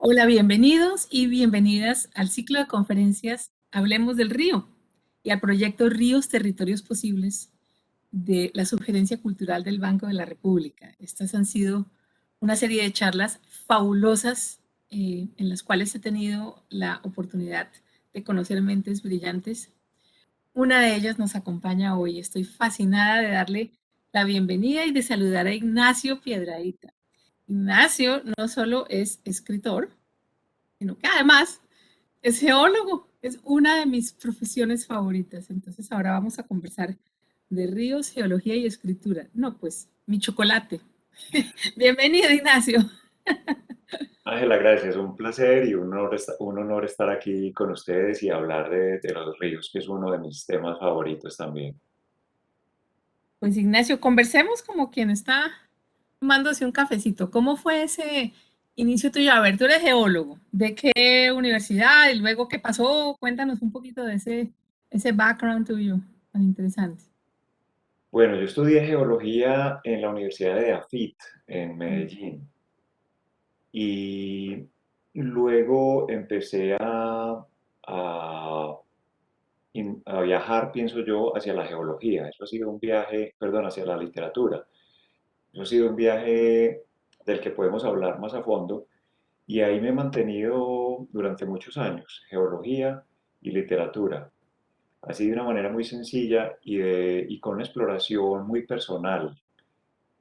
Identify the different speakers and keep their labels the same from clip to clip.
Speaker 1: Hola, bienvenidos y bienvenidas al ciclo de conferencias Hablemos del Río y al proyecto Ríos Territorios Posibles de la Sugerencia Cultural del Banco de la República. Estas han sido una serie de charlas fabulosas en las cuales he tenido la oportunidad de conocer mentes brillantes. Una de ellas nos acompaña hoy. Estoy fascinada de darle la bienvenida y de saludar a Ignacio Piedradita. Ignacio no solo es escritor, sino que además es geólogo, es una de mis profesiones favoritas. Entonces ahora vamos a conversar de ríos, geología y escritura. No, pues mi chocolate. Bienvenido, Ignacio.
Speaker 2: Ángela, gracias. Un placer y un honor estar aquí con ustedes y hablar de los ríos, que es uno de mis temas favoritos también.
Speaker 1: Pues Ignacio, conversemos como quien está tomándose un cafecito. ¿Cómo fue ese inicio tuyo? A ver, tú eres geólogo. ¿De qué universidad? Y luego, ¿qué pasó? Cuéntanos un poquito de ese background tuyo tan interesante.
Speaker 2: Bueno, yo estudié geología en la Universidad de AFIT en Medellín y luego empecé a, a viajar, pienso yo, hacia la geología. Eso ha sido un viaje, perdón, hacia la literatura. Eso ha sido un viaje del que podemos hablar más a fondo. Y ahí me he mantenido durante muchos años, geología y literatura, así de una manera muy sencilla y con una exploración muy personal.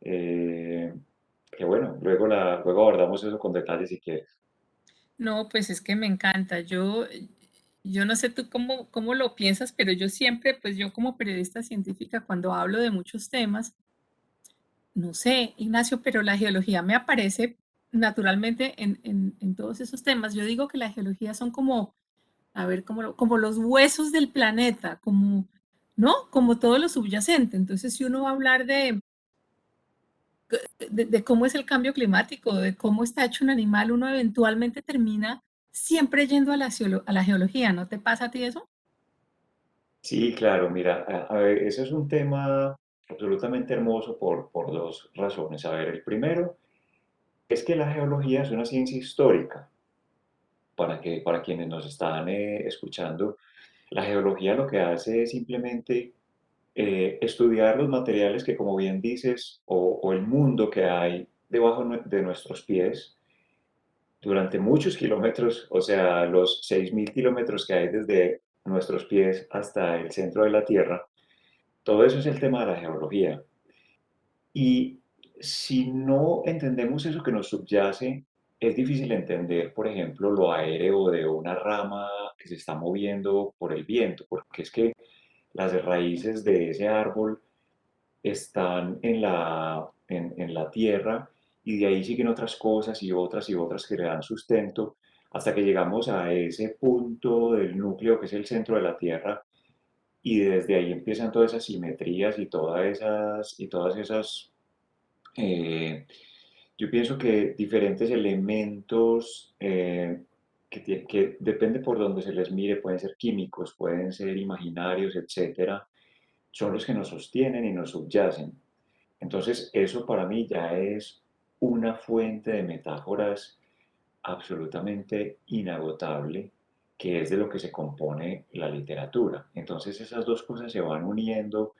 Speaker 2: eh, que bueno, luego abordamos eso con detalles si quieres.
Speaker 1: No, pues es que me encanta. Yo no sé tú cómo lo piensas, pero yo siempre, pues yo como periodista científica, cuando hablo de muchos temas, no sé, Ignacio, pero la geología me aparece naturalmente en todos esos temas. Yo digo que la geología son como, a ver, como los huesos del planeta, como, ¿no? Como todo lo subyacente. Entonces, si uno va a hablar de cómo es el cambio climático, de cómo está hecho un animal, uno eventualmente termina siempre yendo a la geología, ¿no te pasa a ti eso?
Speaker 2: Sí, claro, mira, a ver, ese es un tema absolutamente hermoso por dos razones. A ver, el primero es que la geología es una ciencia histórica. Para quienes nos están escuchando, la geología lo que hace es simplemente estudiar los materiales que, como bien dices, o el mundo que hay debajo de nuestros pies durante muchos kilómetros, o sea, los 6.000 kilómetros que hay desde nuestros pies hasta el centro de la Tierra. Todo eso es el tema de la geología. Y si no entendemos eso que nos subyace, es difícil entender, por ejemplo, lo aéreo de una rama que se está moviendo por el viento, porque es que las raíces de ese árbol están en la tierra y de ahí siguen otras cosas y otras que le dan sustento hasta que llegamos a ese punto del núcleo que es el centro de la tierra y desde ahí empiezan todas esas simetrías y todas esas eh, yo pienso que diferentes elementos que depende por donde se les mire, pueden ser químicos, pueden ser imaginarios, etcétera, son los que nos sostienen y nos subyacen. Entonces, eso para mí ya es una fuente de metáforas absolutamente inagotable, que es de lo que se compone la literatura. Entonces, esas dos cosas se van uniendo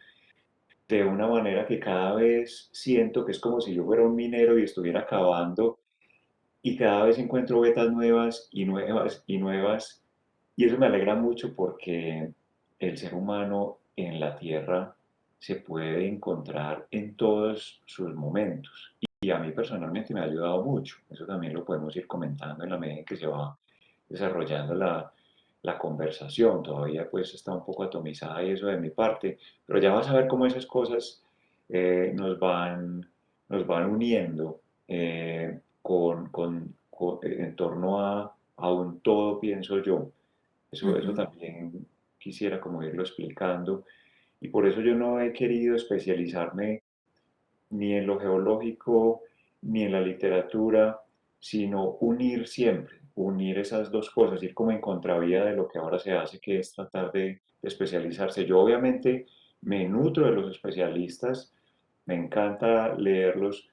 Speaker 2: de una manera que cada vez siento que es como si yo fuera un minero y estuviera cavando y cada vez encuentro vetas nuevas y nuevas y nuevas. Y eso me alegra mucho porque el ser humano en la Tierra se puede encontrar en todos sus momentos. Y a mí personalmente me ha ayudado mucho. Eso también lo podemos ir comentando en la medida en que se va desarrollando la conversación. Todavía pues está un poco atomizada y eso de mi parte, pero ya vas a ver cómo esas cosas nos van uniendo en torno a un todo, pienso yo. Eso
Speaker 1: Ujú.
Speaker 2: también quisiera como irlo explicando. Y por eso yo no he querido especializarme ni en lo geológico ni en la literatura, sino unir siempre, unir esas dos cosas, ir como en contravía de lo que ahora se hace, que es tratar de especializarse. Yo obviamente me nutro de los especialistas, me encanta leerlos,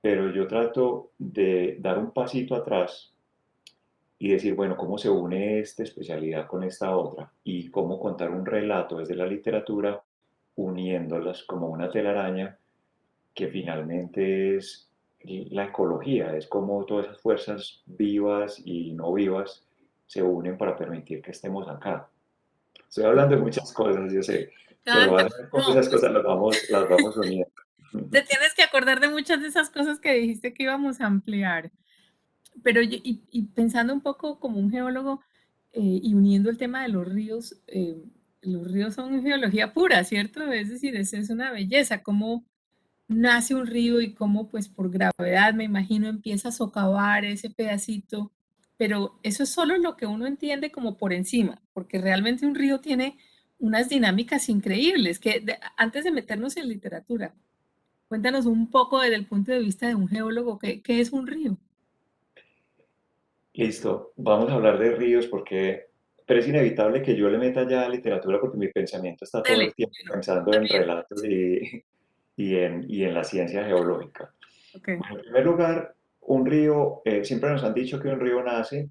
Speaker 2: pero yo trato de dar un pasito atrás y decir, bueno, ¿cómo se une esta especialidad con esta otra? Y cómo contar un relato desde la literatura uniéndolas como una telaraña que finalmente es la ecología, es como todas esas fuerzas vivas y no vivas se unen para permitir que estemos acá. Estoy hablando de muchas cosas, yo sé, pero
Speaker 1: Encanta.
Speaker 2: vas a ver cómo
Speaker 1: No,
Speaker 2: esas cosas las vamos uniendo.
Speaker 1: te tienes que acordar de muchas de esas cosas que dijiste que íbamos a ampliar. Pero y pensando un poco como un geólogo y uniendo el tema de los ríos son geología pura, ¿cierto? Es decir, es una belleza, cómo nace un río y cómo pues por gravedad, me imagino, empieza a socavar ese pedacito, pero eso es solo lo que uno entiende como por encima, porque realmente un río tiene unas dinámicas increíbles, antes de meternos en literatura, cuéntanos un poco desde el punto de vista de un geólogo, ¿qué es un río?
Speaker 2: Listo, vamos a hablar de ríos porque, pero es inevitable que yo le meta ya literatura porque mi pensamiento está todo
Speaker 1: Dele,
Speaker 2: el tiempo
Speaker 1: bueno,
Speaker 2: pensando
Speaker 1: está
Speaker 2: en
Speaker 1: bien,
Speaker 2: relatos y en la ciencia geológica.
Speaker 1: ok.
Speaker 2: Bueno, en primer lugar, un río, siempre nos han dicho que un río nace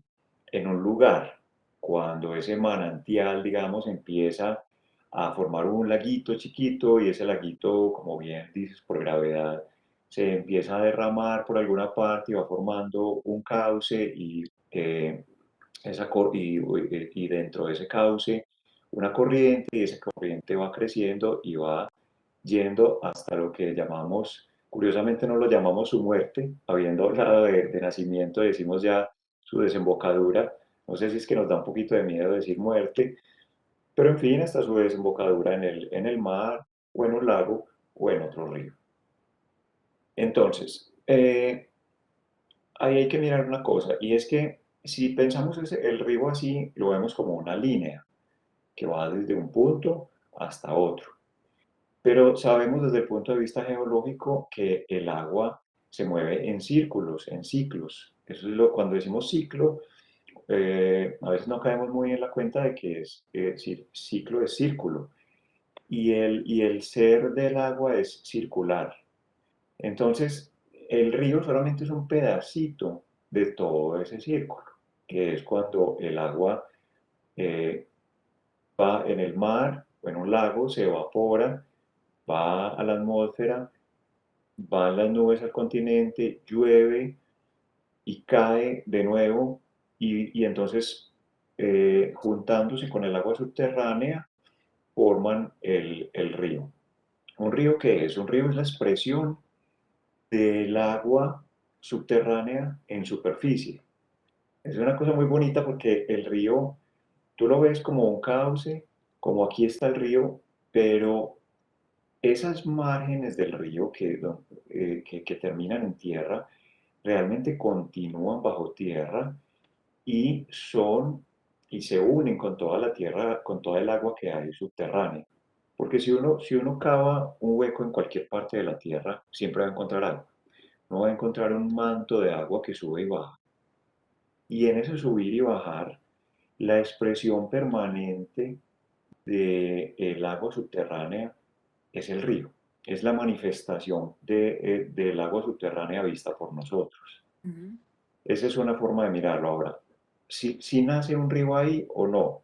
Speaker 2: en un lugar, cuando ese manantial, digamos, empieza a formar un laguito chiquito y ese laguito, como bien dices, por gravedad, se empieza a derramar por alguna parte y va formando un cauce y dentro de ese cauce una corriente y esa corriente va creciendo y va yendo hasta lo que llamamos, curiosamente no lo llamamos su muerte, habiendo hablado de nacimiento, decimos ya su desembocadura, no sé si es que nos da un poquito de miedo decir muerte, pero en fin, hasta su desembocadura en el mar o en un lago o en otro río. Entonces, ahí hay que mirar una cosa, y es que si pensamos el río así, lo vemos como una línea que va desde un punto hasta otro. Pero sabemos desde el punto de vista geológico que el agua se mueve en círculos, en ciclos. Eso es cuando decimos ciclo, a veces no caemos muy en la cuenta de que ciclo es círculo y el ser del agua es circular. Entonces, el río solamente es un pedacito de todo ese círculo, que es cuando el agua eh, va en el mar o en un lago, se evapora, va a la atmósfera, van las nubes al continente, llueve y cae de nuevo y entonces juntándose con el agua subterránea forman el río. ¿Un río qué es? Un río es la expresión del agua subterránea en superficie. Es una cosa muy bonita porque el río, tú lo ves como un cauce, como aquí está el río, pero esas márgenes del río que terminan en tierra realmente continúan bajo tierra y y se unen con toda la tierra, con toda el agua que hay subterránea. Porque si uno cava un hueco en cualquier parte de la tierra, siempre va a encontrar agua. No va a encontrar un manto de agua que sube y baja. Y en ese subir y bajar, la expresión permanente del agua subterránea es el río. Es la manifestación del agua subterránea vista por nosotros.
Speaker 1: Ujú.
Speaker 2: Esa es una forma de mirarlo ahora. Si nace un río ahí o no.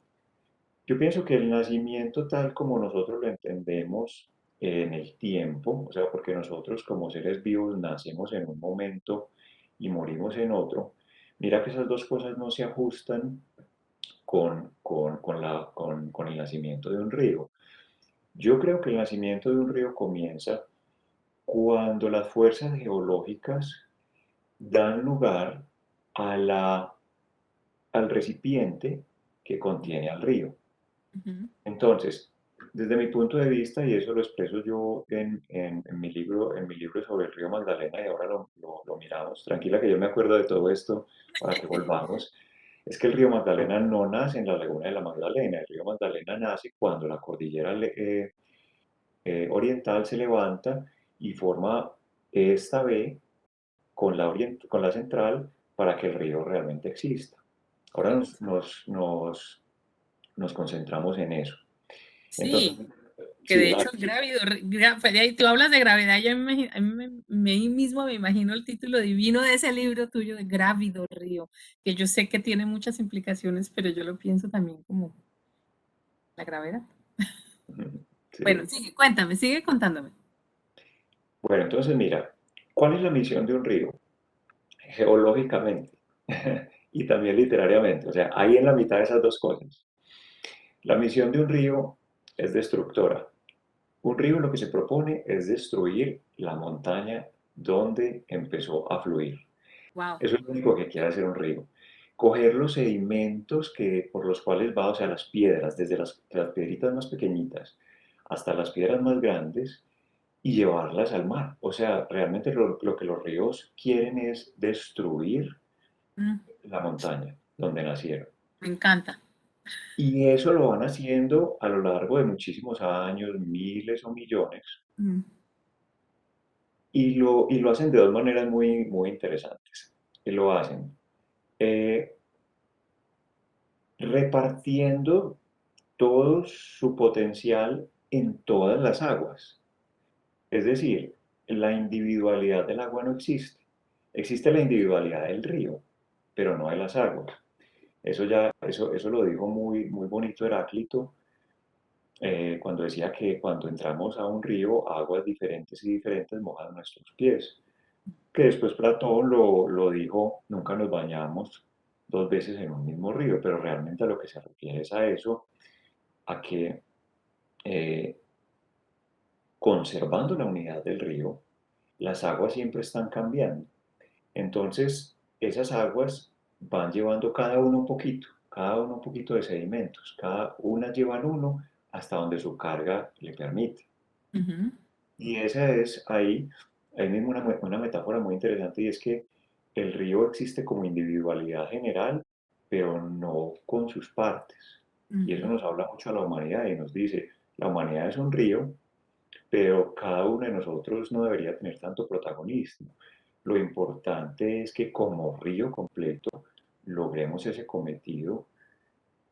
Speaker 2: Yo pienso que el nacimiento tal como nosotros lo entendemos en el tiempo, o sea, porque nosotros como seres vivos nacemos en un momento y morimos en otro, mira que esas dos cosas no se ajustan con el nacimiento de un río. Yo creo que el nacimiento de un río comienza cuando las fuerzas geológicas dan lugar a al recipiente que contiene al río.
Speaker 1: Ujú.
Speaker 2: Entonces, desde mi punto de vista, y eso lo expreso yo en mi libro sobre el río Magdalena, y ahora lo miramos, tranquila que yo me acuerdo de todo esto para que volvamos, es que el río Magdalena no nace en la laguna de la Magdalena, el río Magdalena nace cuando la cordillera oriental se levanta y forma esta V con la central para que el río realmente exista. Ahora nos concentramos en eso. Entonces,
Speaker 1: Sí, Que
Speaker 2: Sí,
Speaker 1: de hecho, grávido, pues, ahí tú hablas de gravedad, yo a mí ahí mismo me imagino el título divino de ese libro tuyo de Grávido Río, que yo sé que tiene muchas implicaciones, pero yo lo pienso también como la gravedad. Bueno,
Speaker 2: sí.
Speaker 1: sigue, cuéntame, sigue contándome.
Speaker 2: Bueno, entonces mira, ¿cuál es la misión de un río? Geológicamente y también literariamente, o sea, ahí en la mitad de esas dos cosas. La misión de un río es destructora. Un río lo que se propone es destruir la montaña donde empezó a fluir.
Speaker 1: Wow.
Speaker 2: Eso es lo único que quiere hacer un río. Coger los sedimentos por los cuales va, o sea, las piedras, desde las piedritas más pequeñitas hasta las piedras más grandes, y llevarlas al mar. O sea, realmente lo que los ríos quieren es destruir
Speaker 1: Mm,
Speaker 2: la montaña donde nacieron.
Speaker 1: me encanta.
Speaker 2: Y eso lo van haciendo a lo largo de muchísimos años, miles o millones,
Speaker 1: Mm,
Speaker 2: y lo hacen de dos maneras muy, muy interesantes. Y lo hacen eh, repartiendo todo su potencial en todas las aguas. Es decir, la individualidad del agua no existe. Existe la individualidad del río, pero no de las aguas. Eso lo dijo muy, muy bonito Heráclito cuando decía que cuando entramos a un río, aguas diferentes y diferentes mojan nuestros pies. Que después Platón lo dijo, nunca nos bañamos dos veces en un mismo río, pero realmente a lo que se refiere es a eso, a que eh, conservando la unidad del río, las aguas siempre están cambiando. Entonces, esas aguas van llevando cada uno un poquito de sedimentos, cada una llevan uno hasta donde su carga le permite.
Speaker 1: ujú,
Speaker 2: Y esa es ahí mismo una metáfora muy interesante y es que el río existe como individualidad general, pero no con sus partes. Y eso
Speaker 1: ujú,
Speaker 2: nos habla mucho a la humanidad y nos dice, la humanidad es un río, pero cada uno de nosotros no debería tener tanto protagonismo. Lo importante es que como río completo logremos ese cometido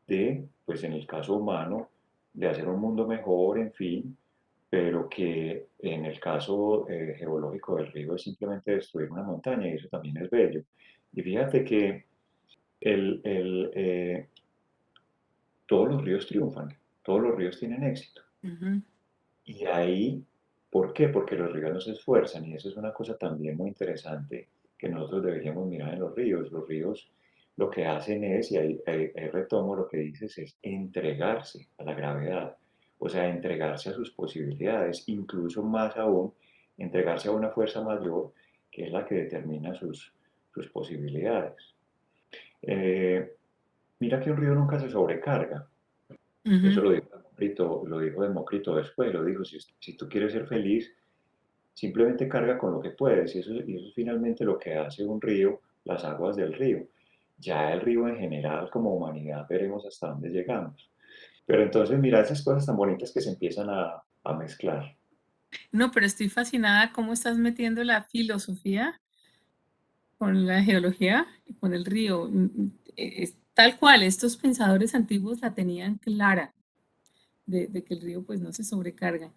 Speaker 2: de, pues en el caso humano, de hacer un mundo mejor, en fin, pero que en el caso geológico del río es simplemente destruir una montaña y eso también es bello. Y fíjate que el, el, eh, todos los ríos triunfan, todos los ríos tienen éxito.
Speaker 1: ujú,
Speaker 2: Y ahí, ¿por qué? Porque los ríos no se esfuerzan y eso es una cosa también muy interesante que nosotros deberíamos mirar en los ríos. Los ríos lo que hacen es, y ahí retomo lo que dices, es entregarse a la gravedad, o sea, entregarse a sus posibilidades, incluso más aún, entregarse a una fuerza mayor que es la que determina sus posibilidades. Eh, Mira que un río nunca se sobrecarga. Eso
Speaker 1: ujú.
Speaker 2: Lo dijo Demócrito después, lo dijo, si tú quieres ser feliz, simplemente carga con lo que puedes, y eso es finalmente lo que hace un río, las aguas del río. Ya el río en general, como humanidad, veremos hasta dónde llegamos. Pero entonces, mira esas cosas tan bonitas que se empiezan a mezclar.
Speaker 1: No, pero estoy fascinada cómo estás metiendo la filosofía con la geología y con el río. Es tal cual, estos pensadores antiguos la tenían clara, de que el río pues no se sobrecarga.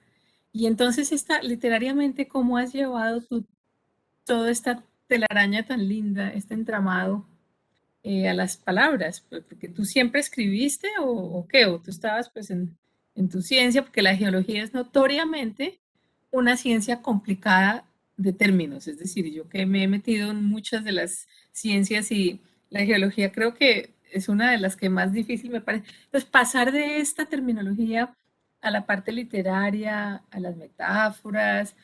Speaker 1: Y entonces, literariamente, ¿cómo has llevado tú toda esta telaraña tan linda, este entramado, a las palabras? Pues, porque tú siempre escribiste o qué, o tú estabas pues en tu ciencia, porque la geología es notoriamente una ciencia complicada de términos, es decir, yo que me he metido en muchas de las ciencias y la geología creo que es una de las que más difícil me parece. Entonces, pasar de esta terminología a la parte literaria, a las metáforas,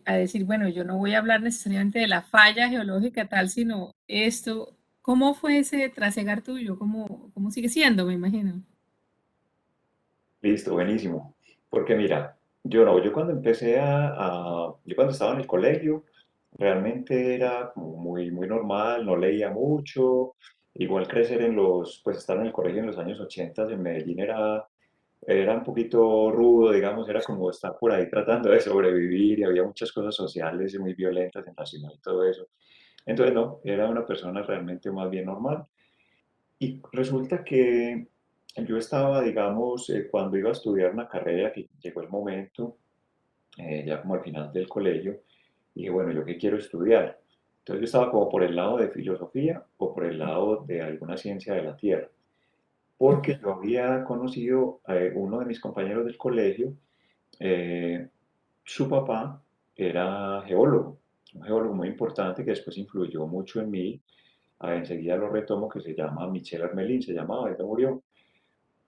Speaker 1: a decir, bueno, yo no voy a hablar necesariamente de la falla geológica tal, sino esto. ¿Cómo fue ese trasegar tuyo? ¿Cómo sigue siendo, me imagino?
Speaker 2: Listo, buenísimo. Porque mira, yo cuando yo cuando estaba en el colegio, realmente era como muy, muy normal, no leía mucho. Igual crecer pues estar en el colegio en los años 80 en Medellín era un poquito rudo, digamos, era como estar por ahí tratando de sobrevivir y había muchas cosas sociales y muy violentas en la ciudad y todo eso. Entonces, no, era una persona realmente más bien normal. Y resulta que yo estaba, digamos, cuando iba a estudiar una carrera, que llegó el momento, ya como al final del colegio, y dije, bueno, ¿yo qué quiero estudiar? Entonces yo estaba como por el lado de filosofía o por el lado de alguna ciencia de la Tierra, porque yo había conocido a uno de mis compañeros del colegio, eh, su papá era geólogo, un geólogo muy importante que después influyó mucho en mí. Enseguida lo retomo, que se llama Michel Armelin, se llamaba, ya murió.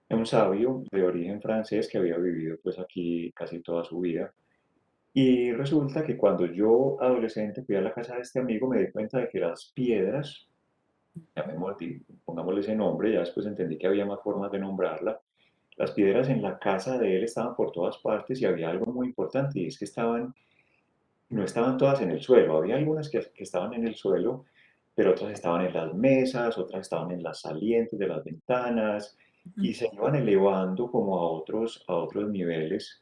Speaker 2: Es un sabio de origen francés que había vivido pues aquí casi toda su vida. Y resulta que cuando yo, adolescente, fui a la casa de este amigo, me di cuenta de que las piedras, pongámosle ese nombre, ya después entendí que había más formas de nombrarla, las piedras en la casa de él estaban por todas partes y había algo muy importante y es que no estaban todas en el suelo, había algunas que estaban en el suelo, pero otras estaban en las mesas, otras estaban en las salientes de las ventanas y se iban elevando como a otros niveles.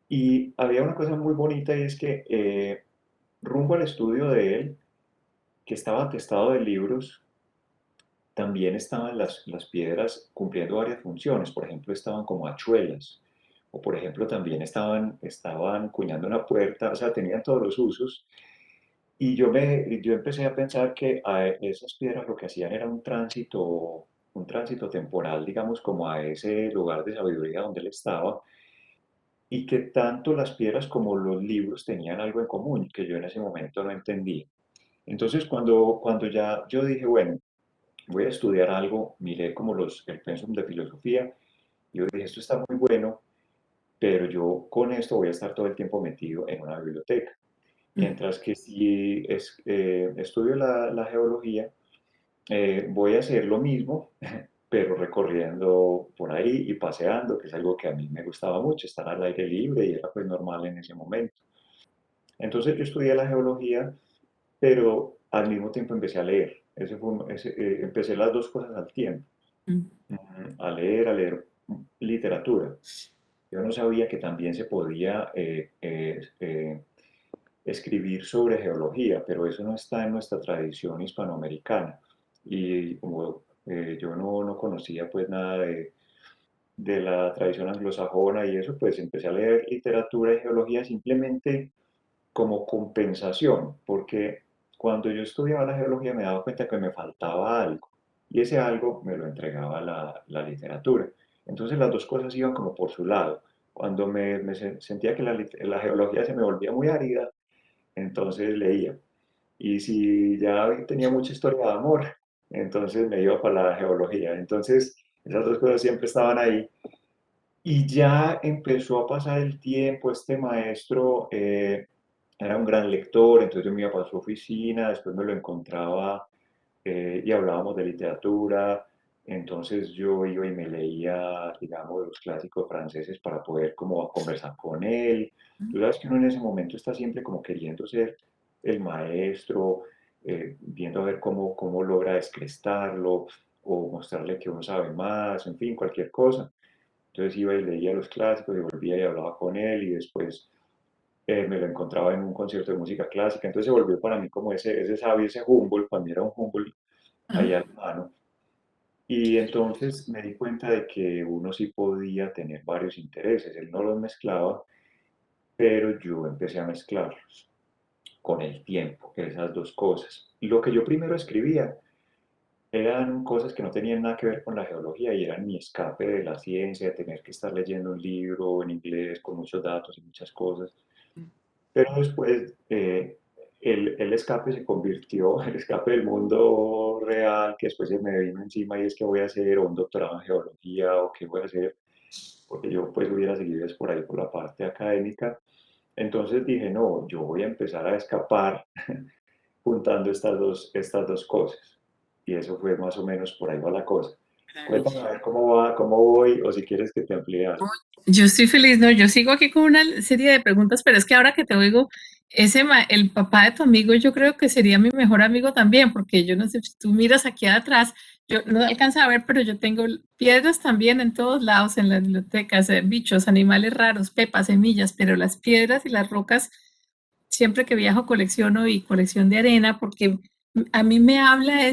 Speaker 2: Y había una cosa muy bonita y es que rumbo al estudio de él, que estaba atestado de libros, también estaban las piedras cumpliendo varias funciones. Por ejemplo, estaban como hachuelas, o por ejemplo también estaban cuñando una puerta, o sea, tenían todos los usos. Y yo empecé a pensar que a esas piedras lo que hacían era un tránsito temporal, digamos, como a ese lugar de sabiduría donde él estaba, y que tanto las piedras como los libros tenían algo en común que yo en ese momento no entendía. Entonces, cuando ya yo dije, bueno, voy a estudiar algo, miré como el pensum de filosofía, y yo dije, esto está muy bueno, pero yo con esto voy a estar todo el tiempo metido en una biblioteca. Mientras que si estudio la geología, voy a hacer lo mismo, pero recorriendo por ahí y paseando, que es algo que a mí me gustaba mucho, estar al aire libre y era pues normal en ese momento. Entonces yo estudié la geología, pero al mismo tiempo empecé a leer. Empecé las dos cosas al tiempo, a leer literatura. Yo no sabía que también se podía escribir sobre geología, pero eso no está en nuestra tradición hispanoamericana. Y como yo no conocía pues nada de la tradición anglosajona y eso, pues empecé a leer literatura y geología simplemente como compensación, porque cuando yo estudiaba la geología me daba cuenta que me faltaba algo y ese algo me lo entregaba la literatura. Entonces las dos cosas iban como por su lado. Cuando sentía que la geología se me volvía muy árida, entonces leía. Y si ya tenía mucha historia de amor, entonces me iba para la geología. Entonces esas dos cosas siempre estaban ahí. Y ya empezó a pasar el tiempo, este maestro era un gran lector, entonces yo me iba para su oficina, después me lo encontraba y hablábamos de literatura, entonces yo iba y me leía, digamos, los clásicos franceses para poder como conversar con él. Tú sabes que uno en ese momento está siempre como queriendo ser el maestro, viendo a ver cómo logra descrestarlo o mostrarle que uno sabe más, en fin, cualquier cosa. Entonces iba y leía los clásicos y volvía y hablaba con él y después me lo encontraba en un concierto de música clásica. Entonces se volvió para mí como ese sabio, ese Humboldt, para mí era un Humboldt ahí a la mano. Y entonces me di cuenta de que uno sí podía tener varios intereses. Él no los mezclaba, pero yo empecé a mezclarlos con el tiempo, esas dos cosas. Lo que yo primero escribía eran cosas que no tenían nada que ver con la geología y eran mi escape de la ciencia, de tener que estar leyendo un libro en inglés con muchos datos y muchas cosas. Pero después el escape se convirtió, el escape del mundo real, que después se me vino encima y es que voy a hacer o un doctorado en geología o qué voy a hacer, porque yo pues hubiera seguido es por ahí por la parte académica. Entonces dije, no, yo voy a empezar a escapar juntando estas dos cosas. Y eso fue más o menos por ahí va la cosa.
Speaker 1: Claro.
Speaker 2: Cuéntame a ver cómo va, cómo voy, o si quieres que te amplíe algo.
Speaker 1: Yo estoy feliz, no, yo sigo aquí con una serie de preguntas, pero es que ahora que te oigo, el papá de tu amigo, yo creo que sería mi mejor amigo también, porque yo no sé, si tú miras aquí atrás, yo no alcanza a ver, pero yo tengo piedras también en todos lados, en las bibliotecas, bichos, animales raros, pepas, semillas, pero las piedras y las rocas, siempre que viajo colecciono y colección de arena, porque a mí me habla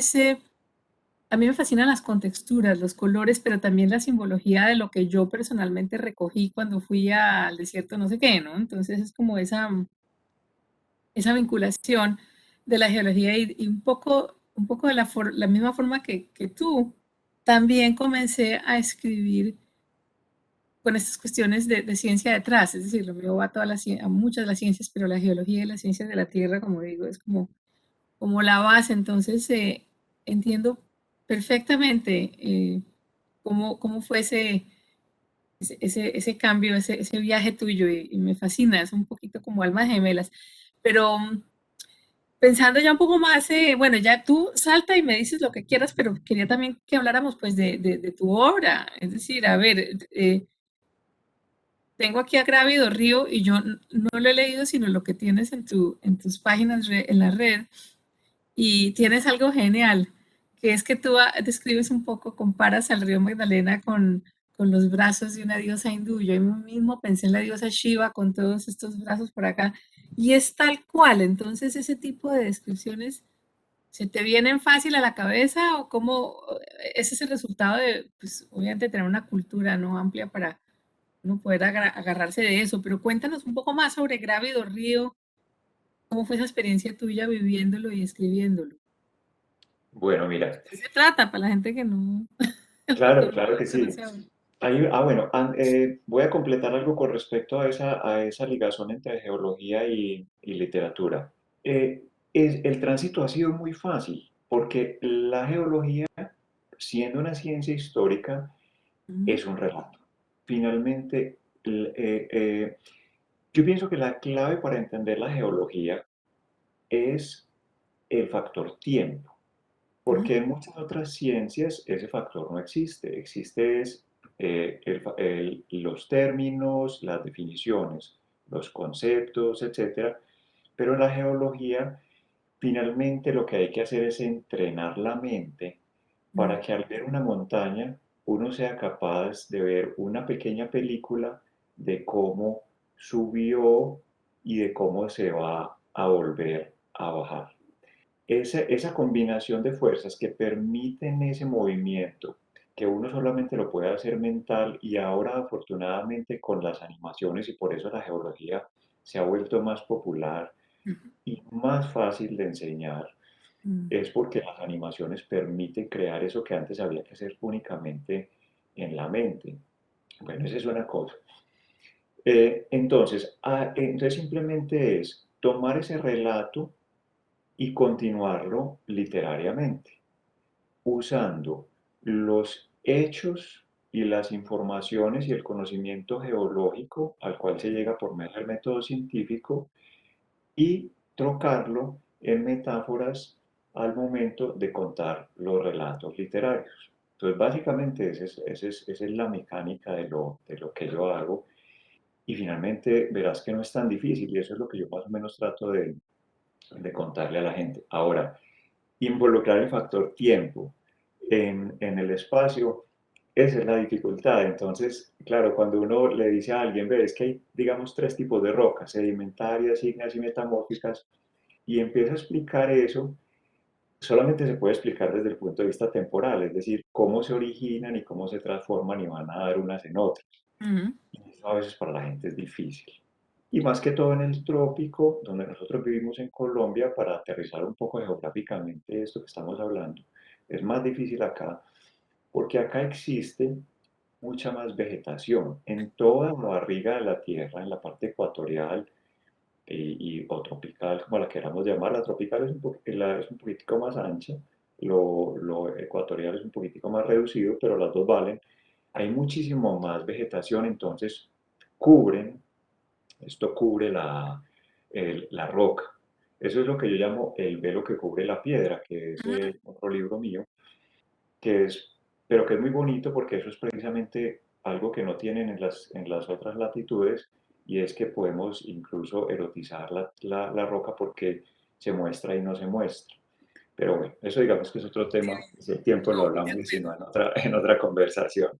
Speaker 1: a mí me fascinan las contexturas, los colores, pero también la simbología de lo que yo personalmente recogí cuando fui al desierto no sé qué, ¿no? Entonces es como esa vinculación de la geología y un poco de la misma forma que tú, también comencé a escribir con estas cuestiones de ciencia detrás, es decir, lo mío va a, a muchas de las ciencias, pero la geología y las ciencias de la Tierra, como digo, es como la base, entonces entiendo perfectamente cómo fue ese cambio, ese viaje tuyo y me fascina, es un poquito como almas gemelas, pero pensando ya un poco más, bueno, ya tú salta y me dices lo que quieras, pero quería también que habláramos pues de tu obra, es decir, a ver, tengo aquí a Grávido Río y yo no lo he leído, sino lo que tienes en tus páginas en la red y tienes algo genial, que es que tú describes un poco, comparas al río Magdalena con los brazos de una diosa hindú. Yo mismo pensé en la diosa Shiva con todos estos brazos por acá y es tal cual. Entonces, ese tipo de descripciones ¿se te vienen fácil a la cabeza o cómo ese es el resultado de, pues, obviamente tener una cultura no amplia para no poder agarrarse de eso? Pero cuéntanos un poco más sobre Grávido Río, cómo fue esa experiencia tuya viviéndolo y escribiéndolo.
Speaker 2: Bueno, mira,
Speaker 1: ¿Qué se trata para la gente que no,
Speaker 2: claro,
Speaker 1: que no
Speaker 2: claro que
Speaker 1: lo
Speaker 2: sí.
Speaker 1: conoce aún?
Speaker 2: Bueno, voy a completar algo con respecto a esa ligazón entre geología y literatura. Eh, el tránsito ha sido muy fácil, porque la geología, siendo una ciencia histórica,
Speaker 1: Ujú,
Speaker 2: es un relato. Finalmente, yo pienso que la clave para entender la geología es el factor tiempo.
Speaker 1: ujú,
Speaker 2: Porque en muchas otras ciencias ese factor no existe. Existe es, los términos, las definiciones, los conceptos, etcétera. Pero en la geología, finalmente lo que hay que hacer es entrenar la mente
Speaker 1: ujú,
Speaker 2: para que al ver una montaña uno sea capaz de ver una pequeña película de cómo subió y de cómo se va a volver a bajar. Esa combinación de fuerzas que permiten ese movimiento, que uno solamente lo puede hacer mental y ahora afortunadamente con las animaciones y por eso la geología se ha vuelto más popular
Speaker 1: ujú,
Speaker 2: y más fácil de enseñar,
Speaker 1: ujú,
Speaker 2: es porque las animaciones permiten crear eso que antes había que hacer únicamente en la mente. Bueno, esa es una cosa. Entonces simplemente es tomar ese relato y continuarlo literariamente, usando los hechos y las informaciones y el conocimiento geológico al cual se llega por medio del método científico y trocarlo en metáforas al momento de contar los relatos literarios. Entonces, básicamente esa es la mecánica de lo que yo hago y finalmente verás que no es tan difícil y eso es lo que yo más o menos trato de contarle a la gente. Ahora, involucrar el factor tiempo en el espacio, esa es la dificultad. Entonces, claro, cuando uno le dice a alguien, ve, es que hay, digamos, tres tipos de rocas, sedimentarias, ígneas y metamórficas, y empieza a explicar eso, solamente se puede explicar desde el punto de vista temporal, es decir, cómo se originan y cómo se transforman y van a dar unas en otras.
Speaker 1: ujú.
Speaker 2: Y eso a veces para la gente es difícil. Y más que todo en el trópico, donde nosotros vivimos en Colombia, para aterrizar un poco geográficamente esto que estamos hablando, es más difícil acá, porque acá existe mucha más vegetación en toda la barriga de la Tierra, en la parte ecuatorial o tropical, como la queramos llamar. La tropical es un poquitico más ancha, lo ecuatorial es un poquitico más reducido, pero las dos valen. Hay muchísimo más vegetación, entonces cubren esto cubre la roca. Eso es lo que yo llamo el velo que cubre la piedra, que es otro libro mío, que es, pero que es muy bonito porque eso es precisamente algo que no tienen en las otras latitudes y es que podemos incluso erotizar la roca porque se muestra y no se muestra. Pero bueno, eso digamos que es otro tema, si el tiempo lo
Speaker 1: No,
Speaker 2: hablamos
Speaker 1: ya
Speaker 2: y si
Speaker 1: entiendo.
Speaker 2: no en otra conversación.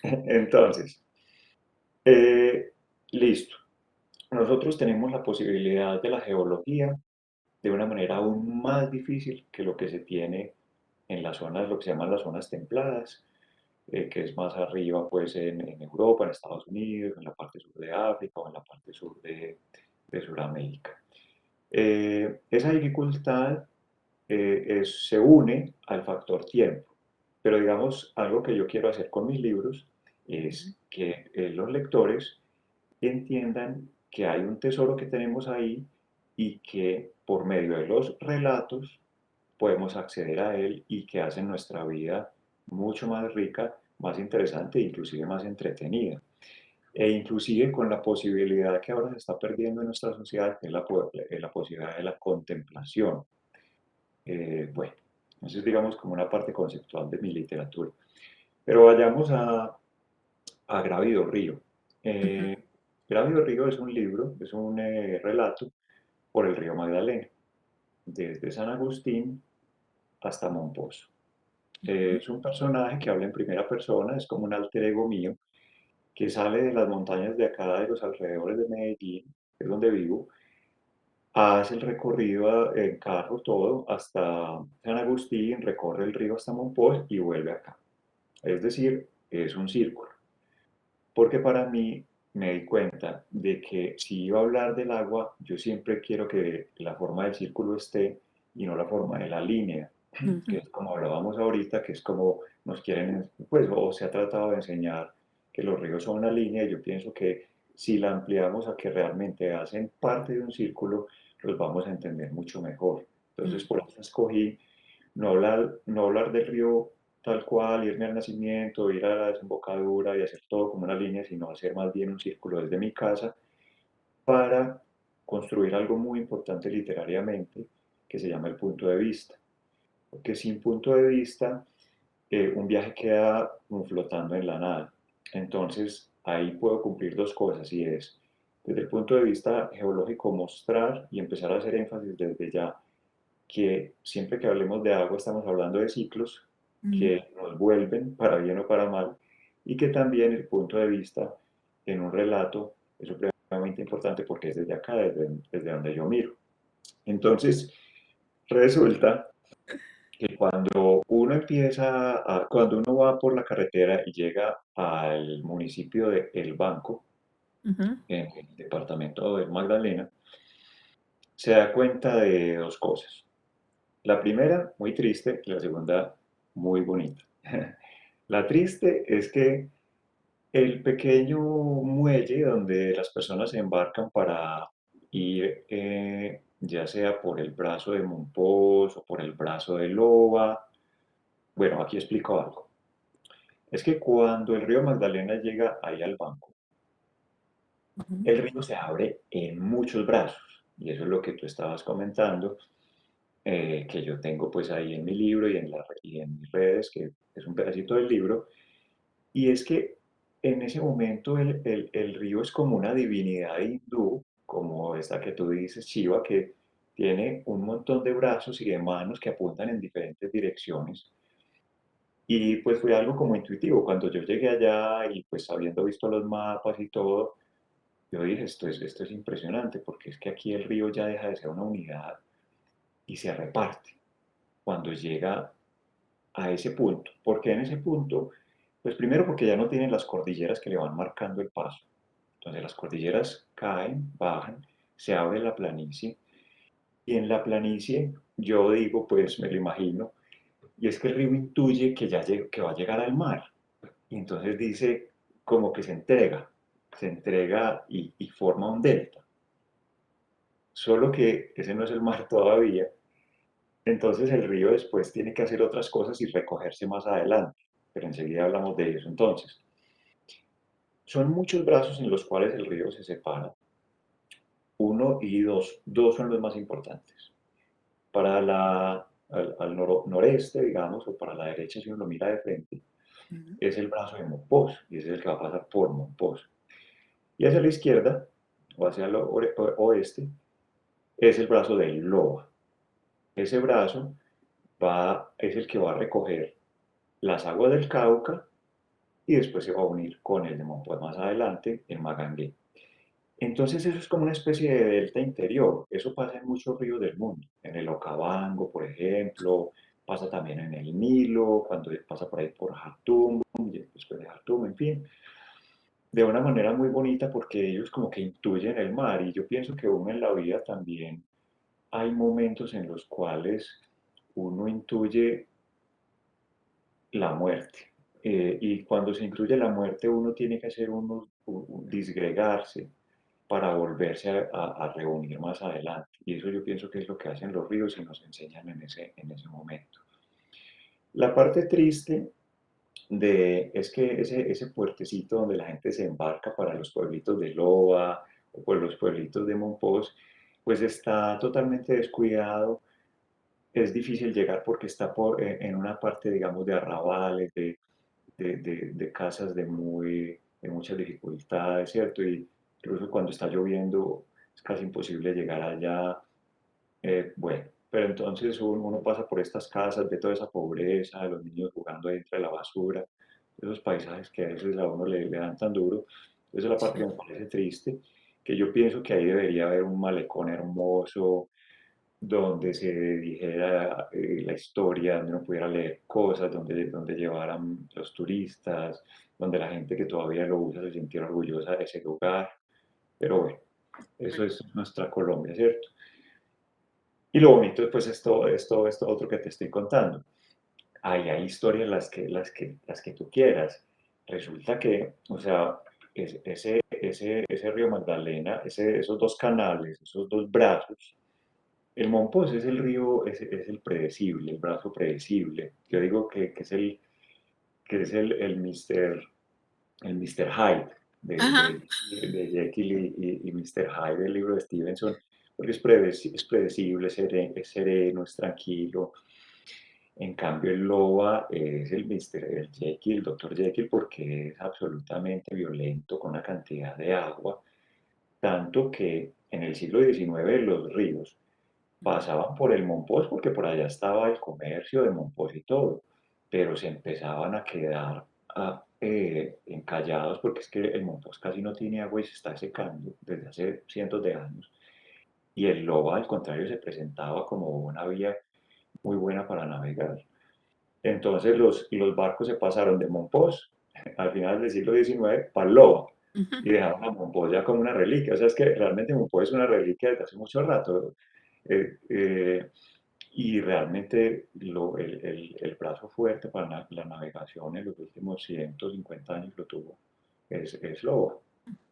Speaker 2: Entonces, eh, listo. Nosotros tenemos la posibilidad de la geología de una manera aún más difícil que lo que se tiene en las zonas, lo que se llaman las zonas templadas, que es más arriba pues en Europa, en Estados Unidos, en la parte sur de África o en la parte sur de Sudamérica. Esa dificultad se une al factor tiempo, pero digamos, algo que yo quiero hacer con mis libros
Speaker 1: Ujú.
Speaker 2: es que los lectores entiendan que hay un tesoro que tenemos ahí y que por medio de los relatos podemos acceder a él y que hacen nuestra vida mucho más rica, más interesante e inclusive más entretenida. E inclusive con la posibilidad que ahora se está perdiendo en nuestra sociedad, que es la posibilidad de la contemplación. Bueno, eso es digamos como una parte conceptual de mi literatura. Pero vayamos a Grávido Río.
Speaker 1: Ujú.
Speaker 2: Eh, Grávido Río es un libro, es un relato por el río Magdalena, desde San Agustín hasta Mompox. Es un personaje que habla en primera persona, es como un alter ego mío, que sale de las montañas de acá, de los alrededores de Medellín, que es donde vivo, hace el recorrido en carro todo hasta San Agustín, recorre el río hasta Mompox y vuelve acá. Es decir, es un círculo. Porque para mí me di cuenta de que si iba a hablar del agua, yo siempre quiero que la forma del círculo esté y no la forma de la línea, que
Speaker 1: Ujú.
Speaker 2: es como hablábamos ahorita, que es como nos quieren, pues, o se ha tratado de enseñar que los ríos son una línea, y yo pienso que si la ampliamos a que realmente hacen parte de un círculo, los vamos a entender mucho mejor. Entonces, por eso escogí no hablar del río tal cual, irme al nacimiento, ir a la desembocadura y hacer todo como una línea, sino hacer más bien un círculo desde mi casa para construir algo muy importante literariamente que se llama el punto de vista. Porque sin punto de vista, un viaje queda como flotando en la nada. Entonces, ahí puedo cumplir dos cosas y es, desde el punto de vista geológico, mostrar y empezar a hacer énfasis desde ya que siempre que hablemos de agua estamos hablando de ciclos
Speaker 1: Ujú.
Speaker 2: que nos vuelven para bien o para mal y que también el punto de vista en un relato es supremamente importante porque es desde acá, desde donde yo miro. Entonces, resulta que cuando uno va por la carretera y llega al municipio de El Banco,
Speaker 1: Ujú.
Speaker 2: en el departamento de Magdalena, se da cuenta de dos cosas. La primera, muy triste, y la segunda, muy bonita. La triste es que el pequeño muelle donde las personas se embarcan para ir, ya sea por el brazo de Mompox o por el brazo de Loba, bueno, aquí explico algo. Es que cuando el río Magdalena llega ahí al banco,
Speaker 1: Ujú.
Speaker 2: el río se abre en muchos brazos, y eso es lo que tú estabas comentando, que yo tengo pues ahí en mi libro y en mis redes, que es un pedacito del libro, y es que en ese momento el río es como una divinidad hindú, como esta que tú dices, Shiva, que tiene un montón de brazos y de manos que apuntan en diferentes direcciones. Y pues fue algo como intuitivo. Cuando yo llegué allá y pues habiendo visto los mapas y todo, yo dije, esto es impresionante, porque es que aquí el río ya deja de ser una unidad y se reparte cuando llega a ese punto. ¿Por qué en ese punto? Pues primero porque ya no tienen las cordilleras que le van marcando el paso. Entonces las cordilleras caen, bajan, se abre la planicie y en la planicie yo digo, pues me lo imagino, y es que el río intuye que que va a llegar al mar. Y entonces dice como que se entrega y forma un delta. Solo que ese no es el mar todavía. Entonces el río después tiene que hacer otras cosas y recogerse más adelante, pero enseguida hablamos de eso. Entonces, son muchos brazos en los cuales el río se separa, uno y dos, dos son los más importantes. Al noreste, digamos, o para la derecha, si uno lo mira de frente,
Speaker 1: Ujú.
Speaker 2: es el brazo de Mompox, y ese es el que va a pasar por Mompox. Y hacia la izquierda, o hacia el oeste, es el brazo del Loa. Ese brazo es el que va a recoger las aguas del Cauca y después se va a unir con el de Mompox más adelante en Magangué. Entonces eso es como una especie de delta interior. Eso pasa en muchos ríos del mundo. En el Okavango, por ejemplo, pasa también en el Nilo, cuando pasa por ahí por Jartum, y después de Jartum, en fin, de una manera muy bonita porque ellos como que intuyen el mar y yo pienso que uno en la vida también hay momentos en los cuales uno intuye la muerte. Y cuando se incluye la muerte, uno tiene que hacer disgregarse para volverse a reunir más adelante. Y eso yo pienso que es lo que hacen los ríos y nos enseñan en ese momento. La parte triste es que ese puertecito donde la gente se embarca para los pueblitos de Loa o por los pueblitos de Monpós, pues está totalmente descuidado. Es difícil llegar porque está en una parte, digamos, de arrabales, de casas de muchas dificultades, ¿cierto? Y incluso cuando está lloviendo es casi imposible llegar allá. Bueno, pero entonces uno pasa por estas casas, ve toda esa pobreza, los niños jugando ahí entre la basura, esos paisajes que a veces a uno le dan tan duro. Esa es la parte que me parece triste, que yo pienso que ahí debería haber un malecón hermoso, donde se dijera la historia, donde uno pudiera leer cosas, donde llevaran los turistas, donde la gente que todavía lo usa se sintiera orgullosa de ese lugar. Pero bueno, eso es nuestra Colombia, ¿cierto? Y lo bonito pues es todo esto otro que te estoy contando. Ahí hay historias las que tú quieras. Resulta que, o sea, ese río Magdalena, esos dos canales, esos dos brazos, el Monpós es el río, es el predecible, el brazo predecible. Yo digo que es el Mr. Hyde de,
Speaker 1: Ajá.
Speaker 2: de, de Jekyll y Mr. Hyde del libro de Stevenson, porque es predecible, es sereno, es tranquilo. En cambio, el Loba es el Jekyll, el Dr. Jekyll, porque es absolutamente violento con una cantidad de agua, tanto que en el siglo XIX los ríos pasaban por el Monpós porque por allá estaba el comercio de Monpós y todo, pero se empezaban a quedar encallados porque es que el Monpós casi no tiene agua y se está secando desde hace cientos de años. Y el Loba, al contrario, se presentaba como una vía muy buena para navegar. Entonces los barcos se pasaron de Monpós al final del siglo XIX para el Loba
Speaker 1: Ujú.
Speaker 2: y dejaron a Monpós ya como una reliquia. O sea, es que realmente Monpós es una reliquia desde hace mucho rato. Eh, eh, y realmente el brazo fuerte para la navegación en los últimos 150 años lo tuvo, es Loba.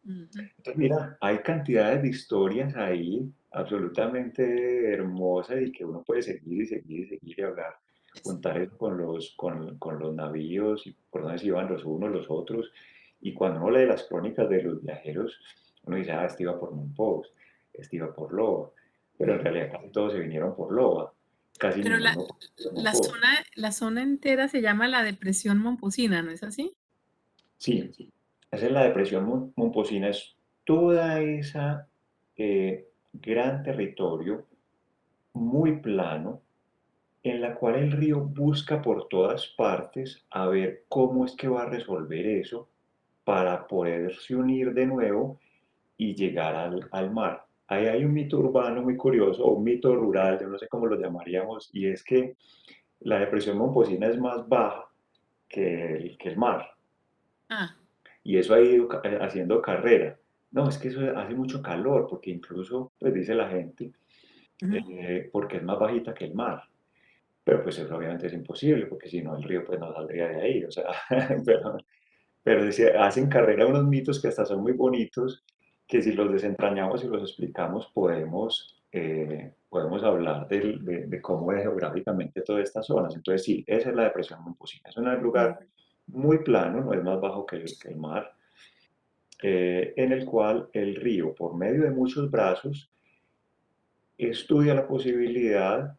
Speaker 1: Ujú.
Speaker 2: Entonces, mira, hay cantidades de historias ahí absolutamente hermosas y que uno puede seguir y seguir y seguir y hablar, contar eso con los navíos y por dónde se iban los unos, los otros. Y cuando uno lee las crónicas de los viajeros, uno dice, ah, este iba por Monpós, este iba por Loba. Pero en realidad casi todos se vinieron por Loba, casi
Speaker 1: Pero
Speaker 2: ninguno por
Speaker 1: la
Speaker 2: Monpós.
Speaker 1: zona, la zona entera se llama la Depresión Momposina, ¿no es así?
Speaker 2: Sí, esa es la depresión momposina, es toda esa gran territorio muy plano en la cual el río busca por todas partes a ver cómo es que va a resolver eso para poderse unir de nuevo y llegar al mar. Ahí hay un mito urbano muy curioso, o un mito rural, yo no sé cómo lo llamaríamos, y es que la depresión momposina es más baja que el mar.
Speaker 1: Ah,
Speaker 2: Y eso ha ido haciendo carrera. No, es que eso hace mucho calor, porque incluso, pues dice la gente,
Speaker 1: ujú.
Speaker 2: porque es más bajita que el mar. Pero pues eso obviamente es imposible, porque si no el río pues no saldría de ahí. O sea, pero, pero hacen carrera unos mitos que hasta son muy bonitos, que si los desentrañamos y los explicamos podemos hablar de cómo es geográficamente todas estas zonas. Entonces sí, esa es la depresión Momposina. Es un lugar muy plano, no es más bajo que el mar, en el cual el río, por medio de muchos brazos, estudia la posibilidad,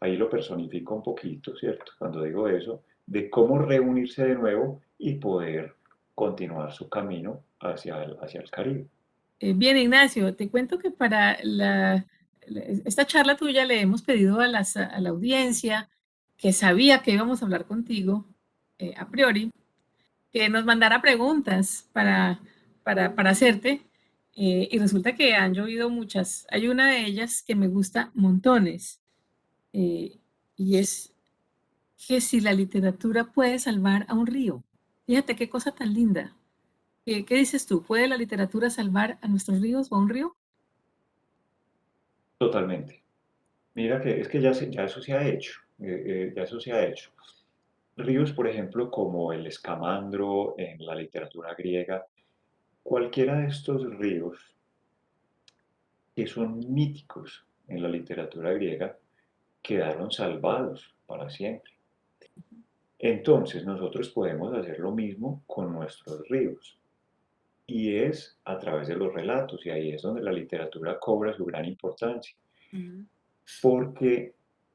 Speaker 2: ahí lo personifico un poquito, ¿cierto? Cuando digo eso, de cómo reunirse de nuevo y poder continuar su camino hacia el Caribe.
Speaker 1: Bien, Ignacio, te cuento que para esta charla tuya le hemos pedido a la audiencia que sabía que íbamos a hablar contigo a priori, que nos mandara preguntas para hacerte. Y resulta que han llovido muchas. Hay una de ellas que me gusta montones. eh, y es, que si la literatura puede salvar a un río. Fíjate qué cosa tan linda. ¿Qué dices tú? ¿Puede la literatura salvar a nuestros ríos o a un río?
Speaker 2: Totalmente. Mira que es que ya eso se ha hecho, ya eso se ha hecho. Ríos, por ejemplo, como el Escamandro en la literatura griega, cualquiera de estos ríos que son míticos en la literatura griega, quedaron salvados para siempre. Entonces, nosotros podemos hacer lo mismo con nuestros ríos, y es a través de los relatos, y ahí es donde la literatura cobra su gran importancia.
Speaker 1: Ujú.
Speaker 2: Porque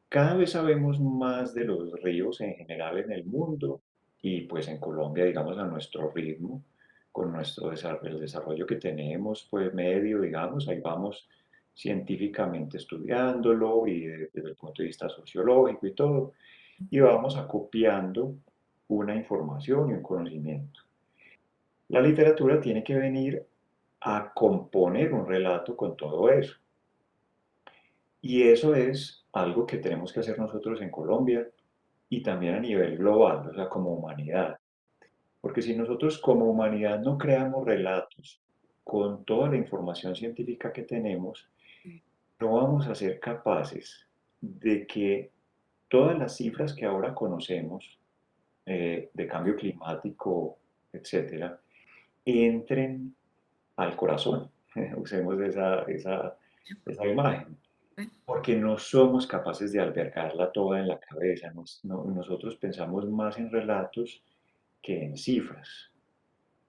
Speaker 2: cada vez sabemos más de los ríos en general en el mundo y pues en Colombia, digamos, a nuestro ritmo, con nuestro el desarrollo que tenemos, pues medio, digamos, ahí vamos científicamente estudiándolo y desde el punto de vista sociológico y todo, y vamos acopiando una información y un conocimiento. La literatura tiene que venir a componer un relato con todo eso. Y eso es algo que tenemos que hacer nosotros en Colombia y también a nivel global, o sea, como humanidad. Porque si nosotros como humanidad no creamos relatos con toda la información científica que tenemos, no vamos a ser capaces de que todas las cifras que ahora conocemos de cambio climático, etcétera, entren al corazón. Usemos esa imagen. Porque no somos capaces de albergarla toda en la cabeza. Nosotros pensamos más en relatos que en cifras.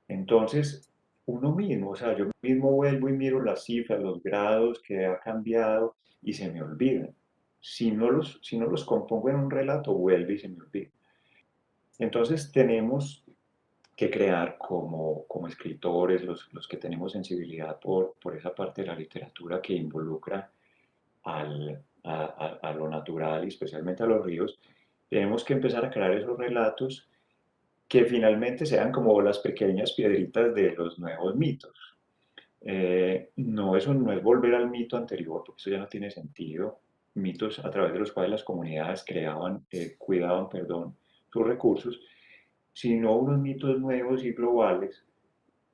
Speaker 2: Entonces, uno mismo, o sea, yo mismo vuelvo y miro las cifras, los grados que ha cambiado y se me olvidan. Si no los compongo en un relato, vuelve y se me olvida. Entonces, tenemos que crear como escritores, los que tenemos sensibilidad por esa parte de la literatura que involucra a lo natural y especialmente a los ríos, tenemos que empezar a crear esos relatos que finalmente sean como las pequeñas piedritas de los nuevos mitos. No, eso no es volver al mito anterior, porque eso ya no tiene sentido. Mitos a través de los cuales las comunidades cuidaban, perdón, sus recursos, sino unos mitos nuevos y globales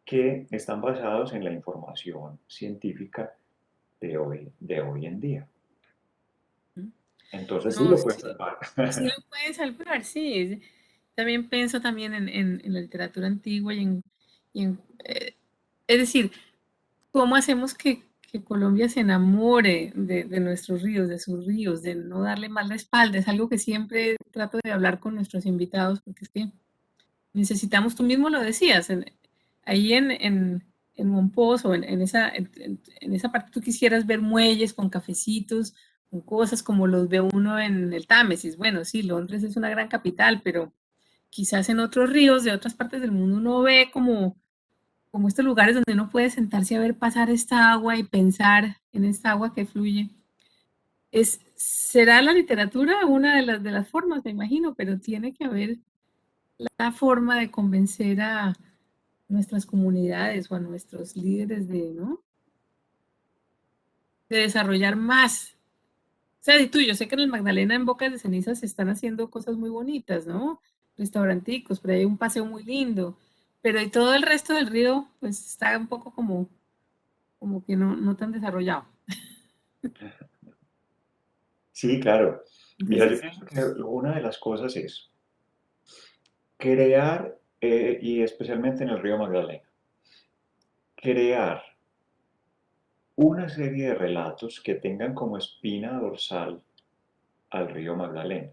Speaker 2: que están basados en la información científica de hoy en día. Entonces sí
Speaker 1: No,
Speaker 2: lo pueden
Speaker 1: sí,
Speaker 2: salvar.
Speaker 1: sí lo puede salvar, sí. También pienso también en la literatura antigua y es decir, ¿cómo hacemos que Colombia se enamore de nuestros ríos, de sus ríos, de no darle más la espalda? Es algo que siempre trato de hablar con nuestros invitados, porque es que necesitamos, tú mismo lo decías, ahí en Monpós o en esa parte tú quisieras ver muelles con cafecitos, con cosas como los ve uno en el Támesis. Bueno, sí, Londres es una gran capital, pero quizás en otros ríos de otras partes del mundo uno ve como estos lugares donde uno puede sentarse a ver pasar esta agua y pensar en esta agua que fluye. Será la literatura una de las formas, me imagino, pero tiene que haber la forma de convencer a nuestras comunidades o a nuestros líderes de, ¿no? De desarrollar más. O sea, y tú, yo sé que en el Magdalena, en Bocas de Ceniza, se están haciendo cosas muy bonitas, ¿no? Restauranticos, pero hay un paseo muy lindo. Pero y todo el resto del río, pues está un poco como que no tan desarrollado.
Speaker 2: Sí, claro. Mira, yo
Speaker 1: Entonces,
Speaker 2: pienso que una de las cosas es crear, y especialmente en el río Magdalena, crear una serie de relatos que tengan como espina dorsal al río Magdalena.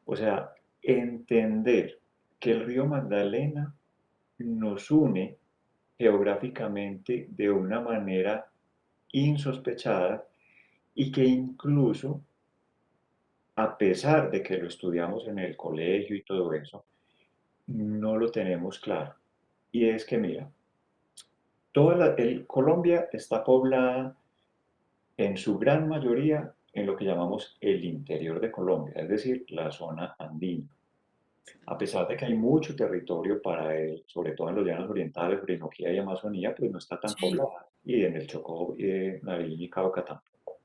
Speaker 2: O sea, entender que el río Magdalena nos une geográficamente de una manera insospechada y que incluso, a pesar de que lo estudiamos en el colegio y todo eso, no lo tenemos claro. Y es que, mira, Colombia está poblada en su gran mayoría en lo que llamamos el interior de Colombia, es decir, la zona andina. A pesar de que hay mucho territorio para él, sobre todo en los llanos orientales, Orinoquía y Amazonía, pues no está tan
Speaker 1: sí.
Speaker 2: poblada. Y en el Chocó, Nariño y Cauca tampoco.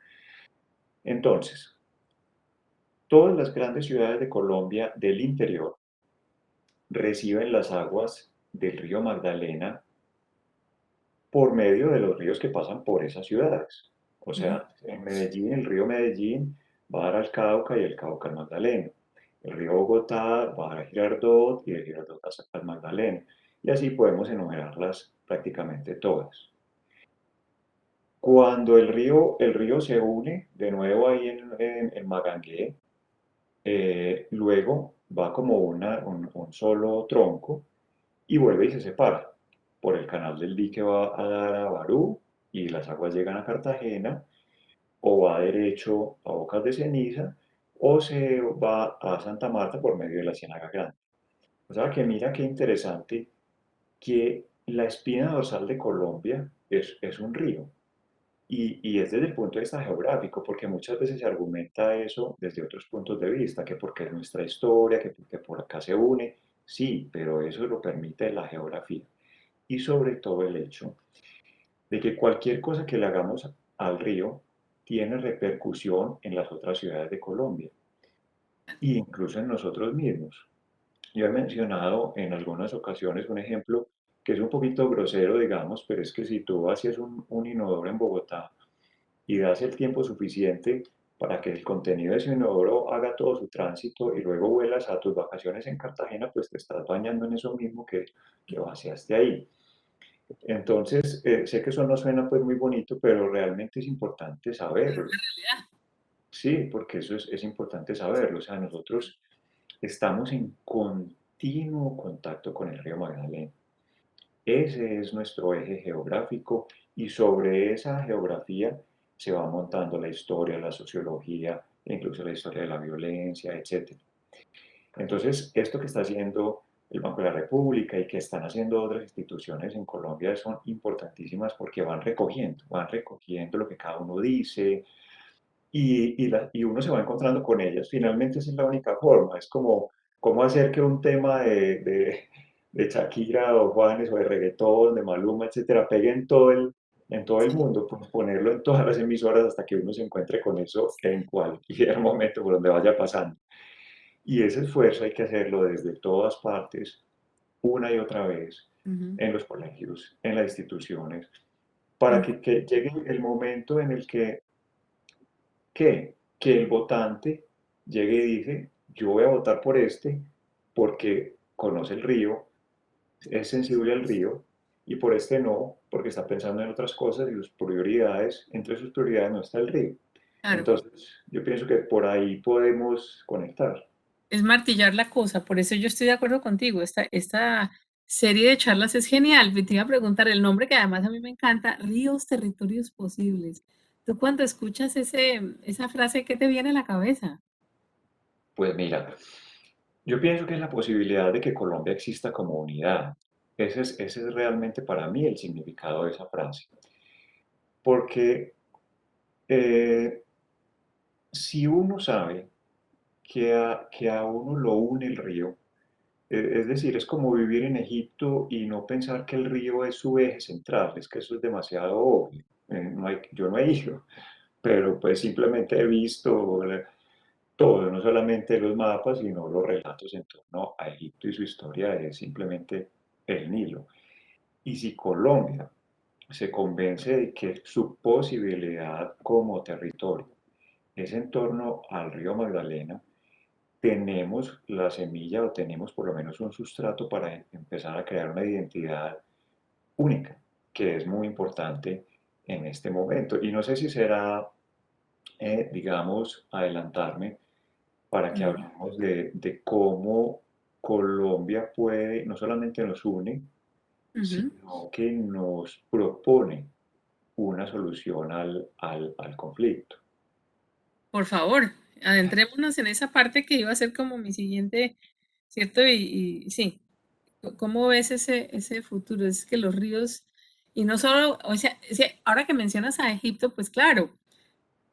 Speaker 2: Entonces, Todas las grandes ciudades de Colombia del interior reciben las aguas del río Magdalena por medio de los ríos que pasan por esas ciudades. O
Speaker 1: Ujú.
Speaker 2: sea, en Medellín, el río Medellín va a dar al Cauca y el Cauca al Magdalena. El río Bogotá va a dar a Girardot y el Girardot al Magdalena. Y así podemos enumerarlas prácticamente todas. Cuando el río se une de nuevo ahí en Magangué, luego va como un solo tronco y vuelve y se separa. Por el canal del dique va a dar a Barú y las aguas llegan a Cartagena, o va derecho a Bocas de Ceniza, o se va a Santa Marta por medio de la Ciénaga Grande. O sea que mira qué interesante que la espina dorsal de Colombia es un río. Y es desde el punto de vista geográfico, porque muchas veces se argumenta eso desde otros puntos de vista, que porque es nuestra historia, que porque por acá se une, sí, pero eso lo permite la geografía. Y sobre todo el hecho de que cualquier cosa que le hagamos al río tiene repercusión en las otras ciudades de Colombia, e incluso en nosotros mismos. Yo he mencionado en algunas ocasiones un ejemplo que es un poquito grosero, digamos, pero es que si tú hacías un inodoro en Bogotá, y das el tiempo suficiente para que el contenido de ese inodoro haga todo su tránsito y luego vuelas a tus vacaciones en Cartagena, pues te estás bañando en eso mismo que vaciaste ahí. Entonces, sé que eso no suena pues muy bonito, pero realmente es importante saberlo. Sí, porque eso es importante saberlo. O sea, nosotros estamos en continuo contacto con el río Magdalena. Ese es nuestro eje geográfico y sobre esa geografía se va montando la historia, la sociología, e incluso la historia de la violencia, etcétera. Entonces, esto que está haciendo el Banco de la República y que están haciendo otras instituciones en Colombia son importantísimas porque van recogiendo lo que cada uno dice, y uno se va encontrando con ellas. Finalmente esa es la única forma. Es como cómo hacer que un tema de Shakira o Juanes o de reggaetón, de Maluma, etcétera, pegue en todo el mundo, pues ponerlo en todas las emisoras hasta que uno se encuentre con eso en cualquier momento por donde vaya pasando. Y ese esfuerzo hay que hacerlo desde todas partes, una y otra vez,
Speaker 1: Ujú,
Speaker 2: en los colegios, en las instituciones, para
Speaker 1: ujú.
Speaker 2: que llegue el momento en el que el votante llegue y dice, yo voy a votar por este porque conoce el río, es sensible al río, y por este no, porque está pensando en otras cosas y sus prioridades, entre sus prioridades no está el río.
Speaker 1: Claro,
Speaker 2: Entonces, yo pienso que por ahí podemos conectar.
Speaker 1: es martillar la cosa, por eso yo estoy de acuerdo contigo, esta serie de charlas es genial. Te iba a preguntar el nombre que además a mí me encanta, Ríos, Territorios Posibles. Tú cuando escuchas esa frase, ¿qué te viene a la cabeza?
Speaker 2: Pues mira, yo pienso que es la posibilidad de que Colombia exista como unidad. Ese es realmente para mí el significado de esa frase. Porque eh, si uno sabe que a uno lo une el río, es decir, es como vivir en Egipto y no pensar que el río es su eje central, es que eso es demasiado obvio. Yo no he ido, pero pues simplemente he visto todo, no solamente los mapas, sino los relatos en torno a Egipto y su historia es simplemente el Nilo. Y si Colombia se convence de que su posibilidad como territorio es en torno al río Magdalena, tenemos la semilla o tenemos por lo menos un sustrato para empezar a crear una identidad única, que es muy importante en este momento. Y no sé si será, digamos, adelantarme para que
Speaker 1: Ujú,
Speaker 2: hablemos de cómo Colombia puede, no solamente nos une,
Speaker 1: ujú.
Speaker 2: sino que nos propone una solución al conflicto.
Speaker 1: Por favor, adentrémonos en esa parte que iba a ser como mi siguiente, ¿cierto? Y sí, ¿cómo ves ese futuro? Es que los ríos, y no solo, o sea, sí, ahora que mencionas a Egipto, pues claro,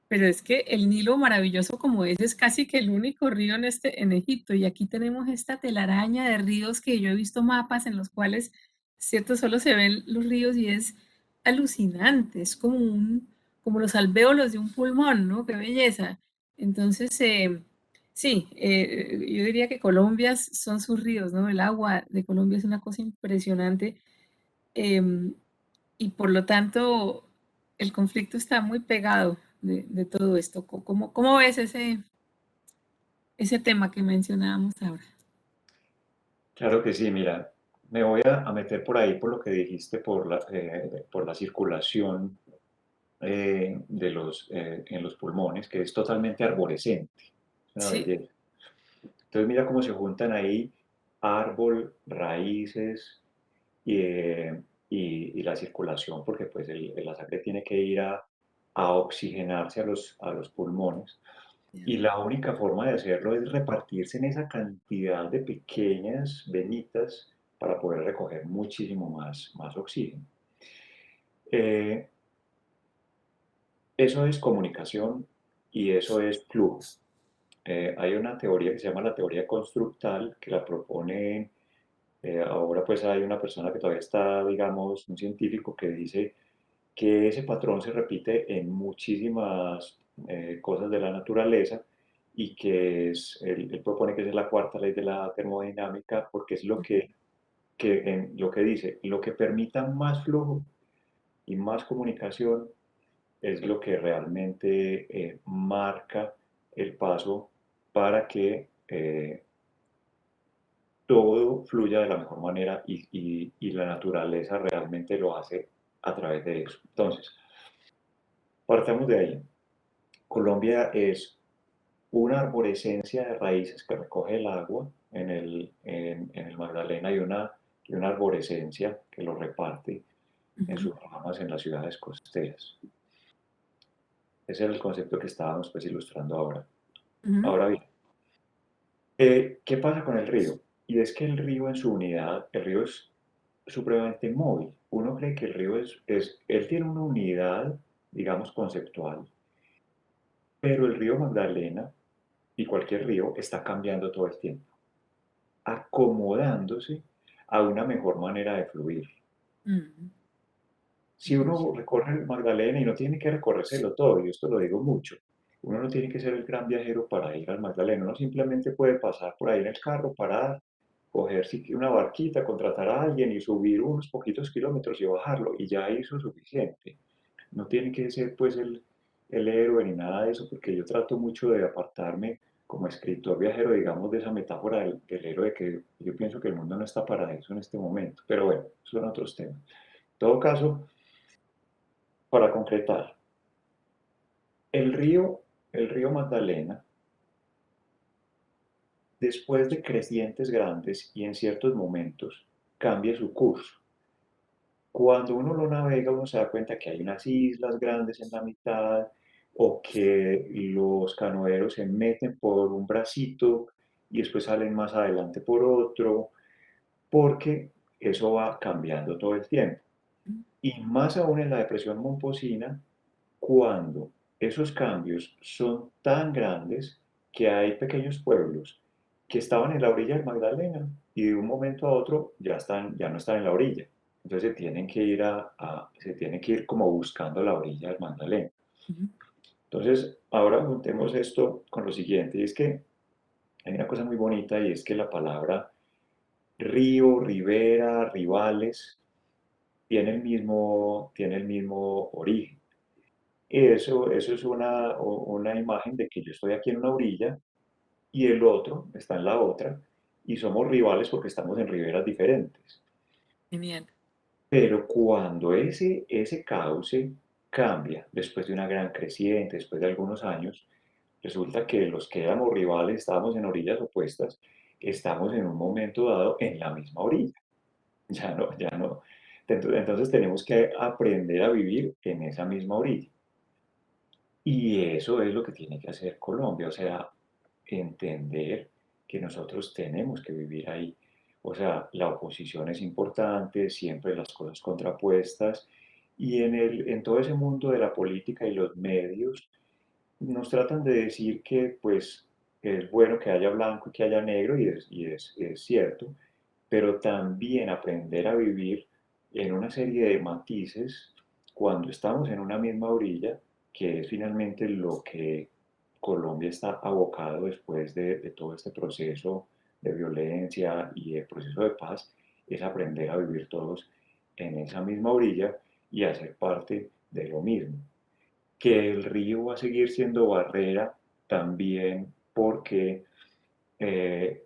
Speaker 1: pero es que el Nilo maravilloso como es casi que el único río en Egipto, y aquí tenemos esta telaraña de ríos que yo he visto mapas en los cuales, cierto, solo se ven los ríos y es alucinante, es como los alvéolos de un pulmón, ¿no? Qué belleza. Entonces, Sí, yo diría que Colombia son sus ríos, ¿no? El agua de Colombia es una cosa impresionante, em, y por lo tanto el conflicto está muy pegado de todo esto. ¿Cómo ves ese tema que mencionábamos ahora?
Speaker 2: Claro que sí, mira, me voy a meter por ahí por lo que dijiste, por la circulación en los pulmones, que es totalmente arborescente, es una
Speaker 1: Sí.
Speaker 2: belleza. Entonces mira cómo se juntan ahí árbol, raíces y la circulación, porque pues la sangre tiene que ir a oxigenarse a los pulmones. Y la única forma de hacerlo es repartirse en esa cantidad de pequeñas venitas para poder recoger muchísimo más oxígeno. Eh, Eso es comunicación y eso es flujo. Hay una teoría que se llama la teoría constructal que la propone, ahora pues hay una persona que todavía está, digamos, un científico que dice que ese patrón se repite en muchísimas cosas de la naturaleza y que él propone que esa es la cuarta ley de la termodinámica porque es lo que dice, lo que permita más flujo y más comunicación es lo que realmente marca el paso para que todo fluya de la mejor manera y la naturaleza realmente lo hace a través de eso. Entonces, partamos de ahí. Colombia es una arborescencia de raíces que recoge el agua en el Magdalena y una arborescencia que lo reparte en
Speaker 1: Ujú,
Speaker 2: sus ramas en las ciudades costeras. Ese era el concepto que estábamos pues ilustrando ahora.
Speaker 1: ujú.
Speaker 2: Ahora bien, ¿qué pasa con el río? Y es que el río en su unidad, el río es supremamente móvil. Uno cree que el río él tiene una unidad, digamos, conceptual, pero el río Magdalena y cualquier río está cambiando todo el tiempo, acomodándose a una mejor manera de fluir.
Speaker 1: Mm,
Speaker 2: Si uno recorre el Magdalena y no tiene que recorrérselo todo, y esto lo digo mucho, uno no tiene que ser el gran viajero para ir al Magdalena, uno simplemente puede pasar por ahí en el carro, parar, coger una barquita, contratar a alguien y subir unos poquitos kilómetros y bajarlo, y ya hizo suficiente. No tiene que ser pues el héroe ni nada de eso, porque yo trato mucho de apartarme como escritor viajero, digamos, de esa metáfora del héroe, que yo pienso que el mundo no está para eso en este momento, pero bueno, son otros temas. En todo caso, para concretar, el río, el río Magdalena, después de crecientes grandes y en ciertos momentos, cambia su curso. Cuando uno lo navega, uno se da cuenta que hay unas islas grandes en la mitad o que los canoeros se meten por un bracito y después salen más adelante por otro, porque eso va cambiando todo el tiempo.
Speaker 1: mm,
Speaker 2: Y más aún en la depresión momposina, cuando esos cambios son tan grandes que hay pequeños pueblos que estaban en la orilla del Magdalena y de un momento a otro ya no están en la orilla. Entonces se tienen que ir como buscando la orilla del Magdalena.
Speaker 1: ujú.
Speaker 2: Entonces, ahora juntemos esto con lo siguiente, y es que hay una cosa muy bonita y es que la palabra río, ribera, rivales, tiene el mismo origen. Eso es una imagen de que yo estoy aquí en una orilla y el otro está en la otra y somos rivales porque estamos en riberas diferentes.
Speaker 1: Genial.
Speaker 2: Pero cuando ese cauce cambia después de una gran creciente, después de algunos años, resulta que los que éramos rivales, estábamos en orillas opuestas, estamos en un momento dado en la misma orilla. Ya no, ya no. Entonces tenemos que aprender a vivir en esa misma orilla. Y eso es lo que tiene que hacer Colombia, o sea, entender que nosotros tenemos que vivir ahí. O sea, la oposición es importante, siempre las cosas contrapuestas, y en todo ese mundo de la política y los medios nos tratan de decir que pues es bueno que haya blanco y que haya negro, es cierto, pero también aprender a vivir en una serie de matices cuando estamos en una misma orilla, que es finalmente lo que Colombia está abocado después de todo este proceso de violencia y de proceso de paz, es aprender a vivir todos en esa misma orilla y a ser parte de lo mismo. Que el río va a seguir siendo barrera también porque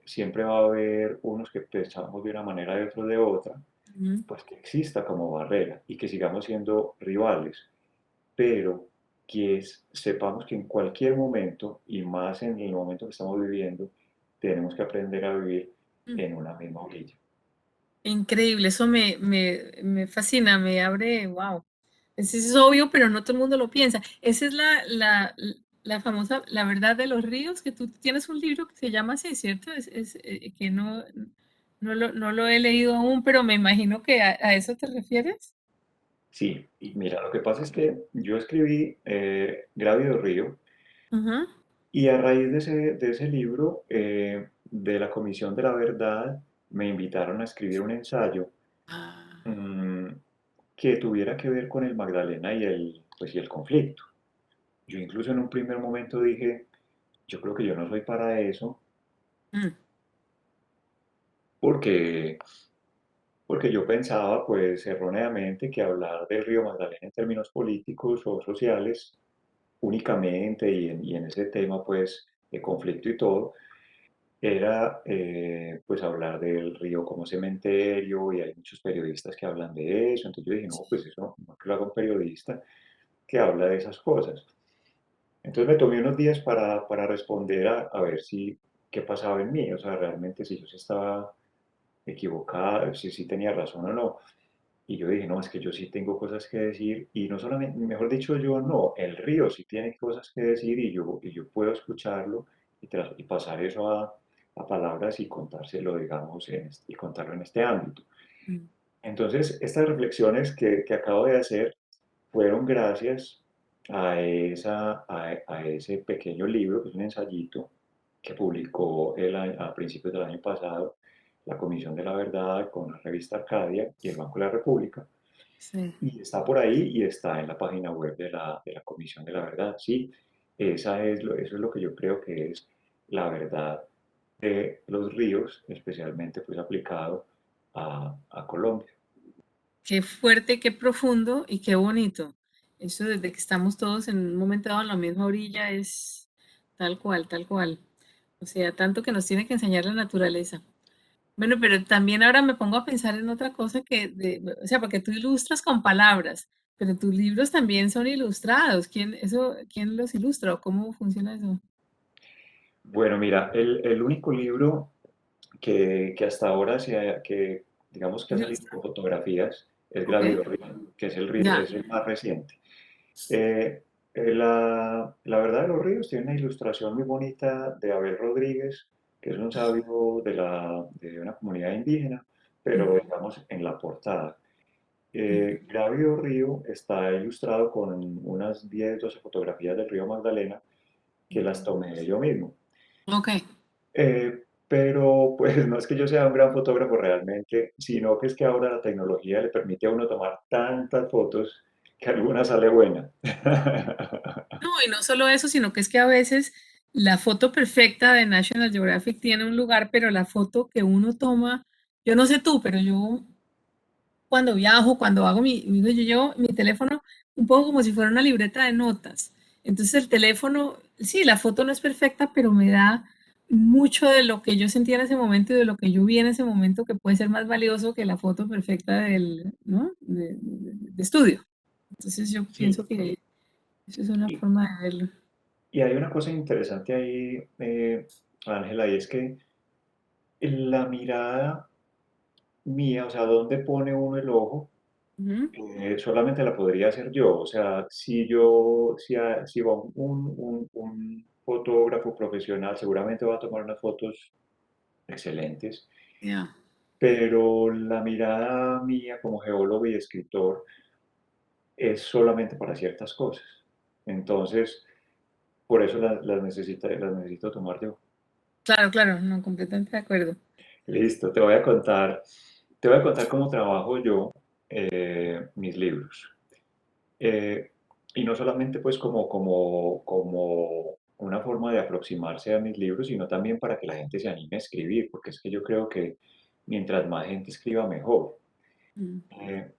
Speaker 2: siempre va a haber unos que pensamos de una manera y otros de otra,
Speaker 1: Ujú.
Speaker 2: pues que exista como barrera y que sigamos siendo rivales, pero sepamos que en cualquier momento, y más en el momento que estamos viviendo, tenemos que aprender a vivir en una misma orilla.
Speaker 1: Increíble, eso me fascina, me abre, wow. Es obvio, pero no todo el mundo lo piensa. Esa es la famosa, la verdad de los ríos, que tú tienes un libro que se llama así, ¿cierto? Que no lo he leído aún, pero me imagino que a eso te refieres.
Speaker 2: Sí, mira, lo que pasa es que yo escribí Grávido Río
Speaker 1: Ajá.
Speaker 2: y a raíz de ese libro, de la Comisión de la Verdad, me invitaron a escribir un ensayo
Speaker 1: Ah,
Speaker 2: mm, que tuviera que ver con el Magdalena y el conflicto. Yo incluso en un primer momento dije, yo creo que yo no soy para eso,
Speaker 1: mm,
Speaker 2: porque, porque yo pensaba, pues erróneamente, que hablar del río Magdalena en términos políticos o sociales únicamente y en ese tema, pues, de conflicto y todo, era pues hablar del río como cementerio y hay muchos periodistas que hablan de eso. Entonces yo dije, no, pues eso no que lo haga un periodista que habla de esas cosas. Entonces me tomé unos días para responder a ver si qué pasaba en mí, o sea, realmente si yo sí estaba equivocado, si sí tenía razón o no. Y yo dije, no, es que yo sí tengo cosas que decir y no solamente, mejor dicho, yo no, el río sí tiene cosas que decir y yo puedo escucharlo y pasar eso a palabras y contárselo, digamos, y contarlo en este ámbito.
Speaker 1: mm,
Speaker 2: Entonces, estas reflexiones que acabo de hacer fueron gracias a ese pequeño libro, que es un ensayito que publicó a principios del año pasado la Comisión de la Verdad con la revista Arcadia y el Banco de la República.
Speaker 1: sí.
Speaker 2: Y está por ahí y está en la página web de la Comisión de la Verdad. Sí, eso es lo que yo creo que es la verdad de los ríos, especialmente pues aplicado a Colombia.
Speaker 1: Qué fuerte, qué profundo y qué bonito. Eso desde que estamos todos en un momento dado en la misma orilla es tal cual, tal cual. O sea, tanto que nos tiene que enseñar la naturaleza. Bueno, pero también ahora me pongo a pensar en otra cosa o sea, porque tú ilustras con palabras, pero tus libros también son ilustrados. ¿Quién los ilustra o cómo funciona eso?
Speaker 2: Bueno, mira, el único libro que hasta ahora digamos que ha salido con
Speaker 1: Ilustrado.
Speaker 2: fotografías es
Speaker 1: Ok,
Speaker 2: Grávido Río, que
Speaker 1: ya.
Speaker 2: es el más reciente. La verdad de los ríos tiene una ilustración muy bonita de Abel Rodríguez, que es un sabio de una comunidad indígena, pero
Speaker 1: Ujú,
Speaker 2: digamos en la portada.
Speaker 1: ujú,
Speaker 2: Gravio Río está ilustrado con unas 10 12 fotografías del río Magdalena que las
Speaker 1: ujú.
Speaker 2: tomé yo mismo.
Speaker 1: Ok.
Speaker 2: Pero pues no es que yo sea un gran fotógrafo realmente, sino que es que ahora la tecnología le permite a uno tomar tantas fotos que alguna sale buena.
Speaker 1: No, y no solo eso, sino que es que a veces la foto perfecta de National Geographic tiene un lugar, pero la foto que uno toma, yo no sé tú, pero yo cuando viajo, cuando hago yo llevo mi teléfono un poco como si fuera una libreta de notas. Entonces el teléfono, sí, la foto no es perfecta, pero me da mucho de lo que yo sentía en ese momento y de lo que yo vi en ese momento que puede ser más valioso que la foto perfecta ¿no? de estudio. Entonces yo
Speaker 2: Sí,
Speaker 1: pienso que eso es una
Speaker 2: y,
Speaker 1: forma de verlo.
Speaker 2: y hay una cosa interesante ahí, Ángela, y es que la mirada mía, o sea, dónde pone uno el ojo,
Speaker 1: Ujú.
Speaker 2: solamente la podría hacer yo. O sea, si yo, si va un fotógrafo profesional, seguramente va a tomar unas fotos excelentes,
Speaker 1: Ya.
Speaker 2: pero la mirada mía como geólogo y escritor es solamente para ciertas cosas. Entonces, por eso las necesito tomar yo.
Speaker 1: Claro, claro, no, completamente de acuerdo.
Speaker 2: Listo, te voy a contar cómo trabajo yo mis libros. Eh, y no solamente pues como una forma de aproximarse a mis libros, sino también para que la gente se anime a escribir, porque es que yo creo que mientras más gente escriba, mejor.
Speaker 1: Mm,
Speaker 2: Eh,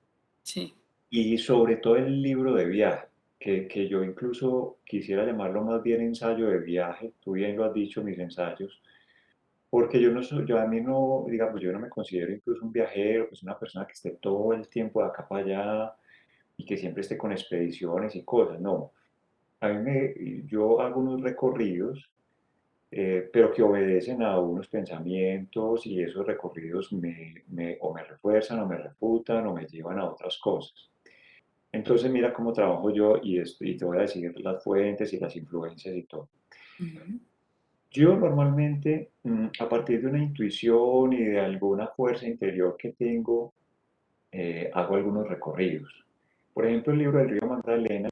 Speaker 1: sí.
Speaker 2: y sobre todo el libro de viaje, que yo incluso quisiera llamarlo más bien ensayo de viaje, tú bien lo has dicho, mis ensayos, porque yo no soy, yo a mí no, digamos, yo no me considero incluso un viajero, pues una persona que esté todo el tiempo de acá para allá y que siempre esté con expediciones y cosas, no. Yo hago unos recorridos, pero que obedecen a unos pensamientos y esos recorridos o me refuerzan o me refutan o me llevan a otras cosas. Entonces mira cómo trabajo yo y te voy a decir las fuentes y las influencias y todo.
Speaker 1: Ujú,
Speaker 2: Yo normalmente, a partir de una intuición y de alguna fuerza interior que tengo, hago algunos recorridos. Por ejemplo, el libro del río Magdalena,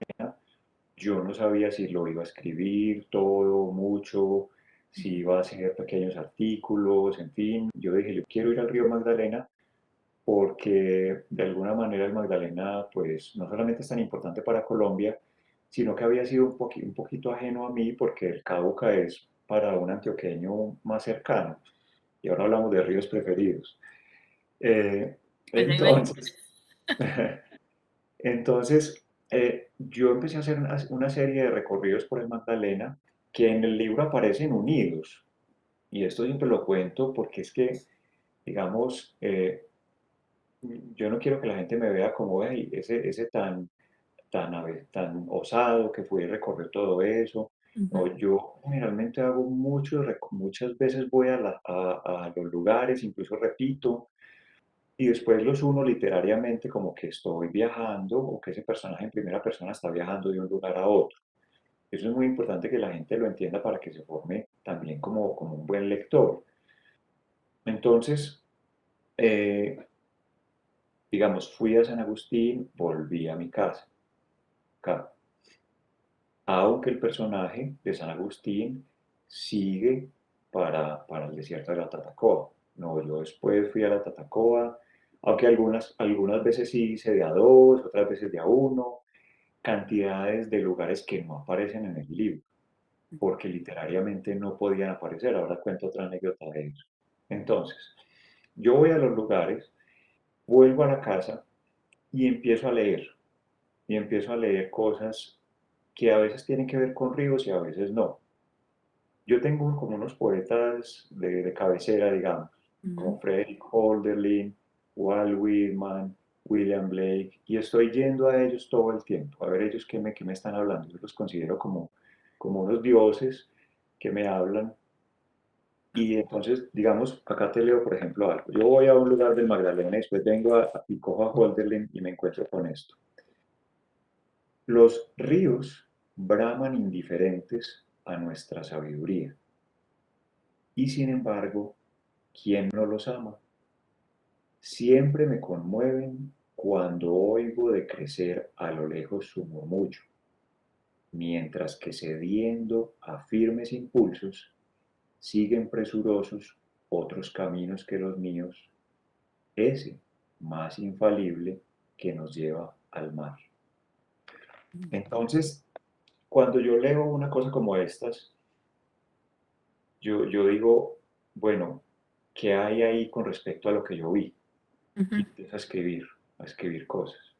Speaker 2: yo no sabía si lo iba a escribir todo, mucho, si
Speaker 1: ujú,
Speaker 2: iba a hacer pequeños artículos, en fin. Yo dije, yo quiero ir al río Magdalena porque de alguna manera el Magdalena, pues no solamente es tan importante para Colombia, sino que había sido un poquito ajeno a mí porque el Cauca es para un antioqueño más cercano. Y ahora hablamos de ríos preferidos. Eh,
Speaker 1: pues ya me imagino.
Speaker 2: entonces, entonces yo empecé a hacer una serie de recorridos por el Magdalena que en el libro aparecen unidos. Y esto siempre lo cuento porque es que, digamos, yo no quiero que la gente me vea como "Ay, ese tan osado que fue y recorrió todo eso". No,
Speaker 1: Ujú,
Speaker 2: yo generalmente hago muchas veces voy a los lugares, incluso repito, y después los uno literariamente como que estoy viajando o que ese personaje en primera persona está viajando de un lugar a otro. Eso es muy importante que la gente lo entienda para que se forme también como un buen lector. Entonces, eh, digamos, fui a San Agustín, volví a mi casa. Acá. Aunque el personaje de San Agustín sigue para el desierto de la Tatacoa. No, yo después fui a la Tatacoa, aunque algunas veces sí hice de a dos, otras veces de a uno, cantidades de lugares que no aparecen en el libro, porque literariamente no podían aparecer. Ahora cuento otra anécdota de eso. Entonces, yo voy a los lugares, vuelvo a la casa y empiezo a leer. Y empiezo a leer cosas que a veces tienen que ver con ríos y a veces no. Yo tengo como unos poetas de cabecera, digamos,
Speaker 1: ujú,
Speaker 2: como Frederick Hölderlin, Walt Whitman, William Blake, y estoy yendo a ellos todo el tiempo, a ver ellos qué me están hablando. Yo los considero como unos dioses que me hablan. Y entonces, digamos, acá te leo, por ejemplo, algo. Yo voy a un lugar del Magdalena y después vengo y cojo a Hölderlin y me encuentro con esto. Los ríos braman indiferentes a nuestra sabiduría, y sin embargo, ¿quién no los ama? Siempre me conmueven cuando oigo decrecer a lo lejos su murmullo, mientras que cediendo a firmes impulsos, siguen presurosos otros caminos que los míos, ese más infalible que nos lleva al mar. Entonces, cuando yo leo una cosa como estas, yo digo, bueno, ¿qué hay ahí con respecto a lo que yo vi? Y
Speaker 1: ujú,
Speaker 2: empiezo a escribir cosas,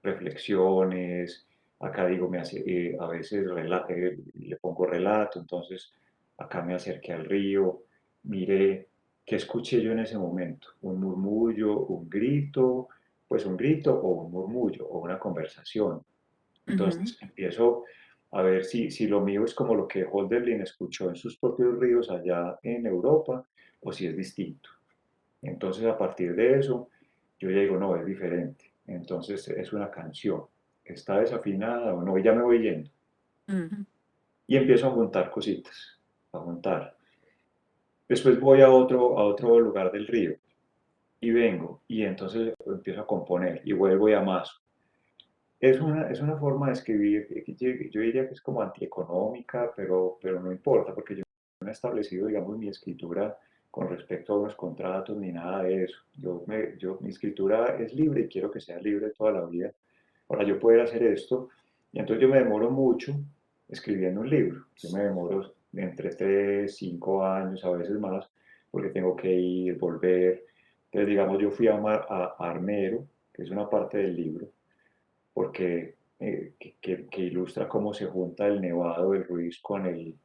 Speaker 2: reflexiones. Acá digo, a veces le pongo relato, entonces acá me acerqué al río, miré qué escuché yo en ese momento, un murmullo, pues un grito o un murmullo o una conversación.
Speaker 1: ujú,
Speaker 2: Entonces empiezo a ver si lo mío es como lo que Hölderlin escuchó en sus propios ríos allá en Europa o si es distinto. Entonces, a partir de eso, yo ya digo, no, es diferente. Entonces, es una canción. ¿Está desafinada o no? Y ya me voy yendo.
Speaker 1: ujú,
Speaker 2: Y empiezo a juntar cositas, a juntar. Después voy a otro lugar del río y vengo y entonces empiezo a componer y vuelvo y amaso. Es una forma de escribir que yo diría que es como antieconómica, pero no importa, porque yo no he establecido, digamos, mi escritura con respecto a unos contratos ni nada de eso. Mi escritura es libre y quiero que sea libre toda la vida para yo poder hacer esto. Y entonces yo me demoro mucho escribiendo un libro. Yo me demoro entre 3, 5 años, a veces más, porque tengo que ir, volver. Entonces, digamos, yo fui a Armero, que es una parte del libro, porque que ilustra cómo se junta el Nevado del Ruiz con el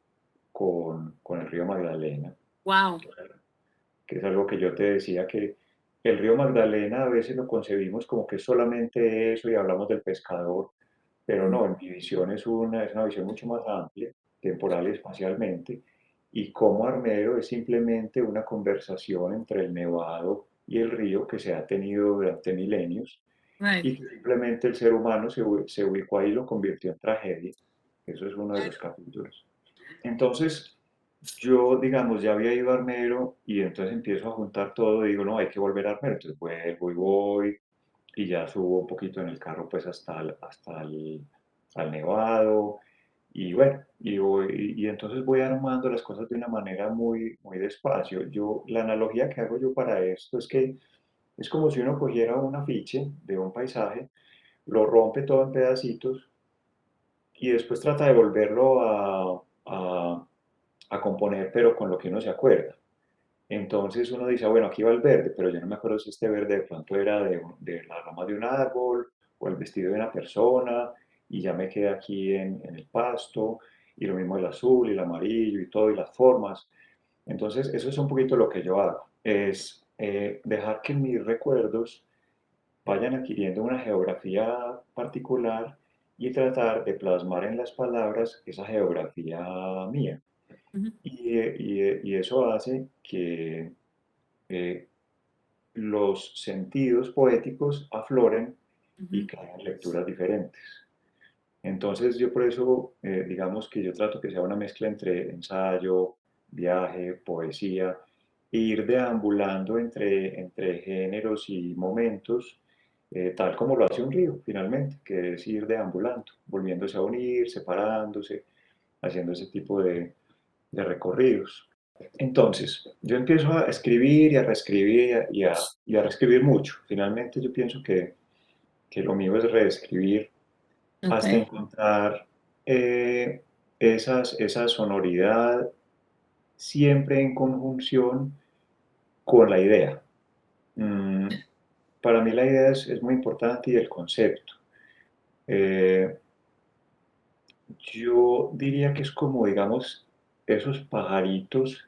Speaker 2: río Magdalena,
Speaker 1: Wow.
Speaker 2: que es algo que yo te decía que el río Magdalena a veces lo concebimos como que es solamente eso y hablamos del pescador, pero no, en mi visión es una visión mucho más amplia, temporal y espacialmente, y como Armero es simplemente una conversación entre el Nevado y el río que se ha tenido durante milenios
Speaker 1: Right.
Speaker 2: y que simplemente el ser humano se ubicó ahí y lo convirtió en tragedia. Eso es uno de los capítulos. Entonces, yo, digamos, ya había ido a Armero y entonces empiezo a juntar todo y digo, no, hay que volver a Armero. Entonces vuelvo y voy y ya subo un poquito en el carro pues al Nevado y bueno, y entonces voy armando las cosas de una manera muy, muy despacio. La analogía que hago yo para esto es que es como si uno cogiera un afiche de un paisaje, lo rompe todo en pedacitos y después trata de volverlo a componer, pero con lo que uno se acuerda. Entonces uno dice, bueno, aquí va el verde, pero yo no me acuerdo si este verde de pronto era de la rama de un árbol o el vestido de una persona, y ya me quedé aquí en el pasto, y lo mismo el azul y el amarillo y todo, y las formas. Entonces eso es un poquito lo que yo hago, es dejar que mis recuerdos vayan adquiriendo una geografía particular y tratar de plasmar en las palabras esa geografía mía.
Speaker 1: Ujú,
Speaker 2: Y eso hace que eh, los sentidos poéticos afloren y
Speaker 1: ujú,
Speaker 2: crean lecturas diferentes. Entonces yo por eso, digamos que yo trato que sea una mezcla entre ensayo, viaje, poesía, e ir deambulando entre géneros y momentos, tal como lo hace un río finalmente, que es ir deambulando, volviéndose a unir, separándose, haciendo ese tipo de recorridos. Entonces, yo empiezo a escribir y a reescribir y a reescribir mucho. Finalmente yo pienso que lo mío es reescribir hasta
Speaker 1: ok.
Speaker 2: encontrar eh, esa sonoridad siempre en conjunción con la idea. Mm, para mí la idea es muy importante y el concepto. Eh, yo diría que es como, digamos, esos pajaritos,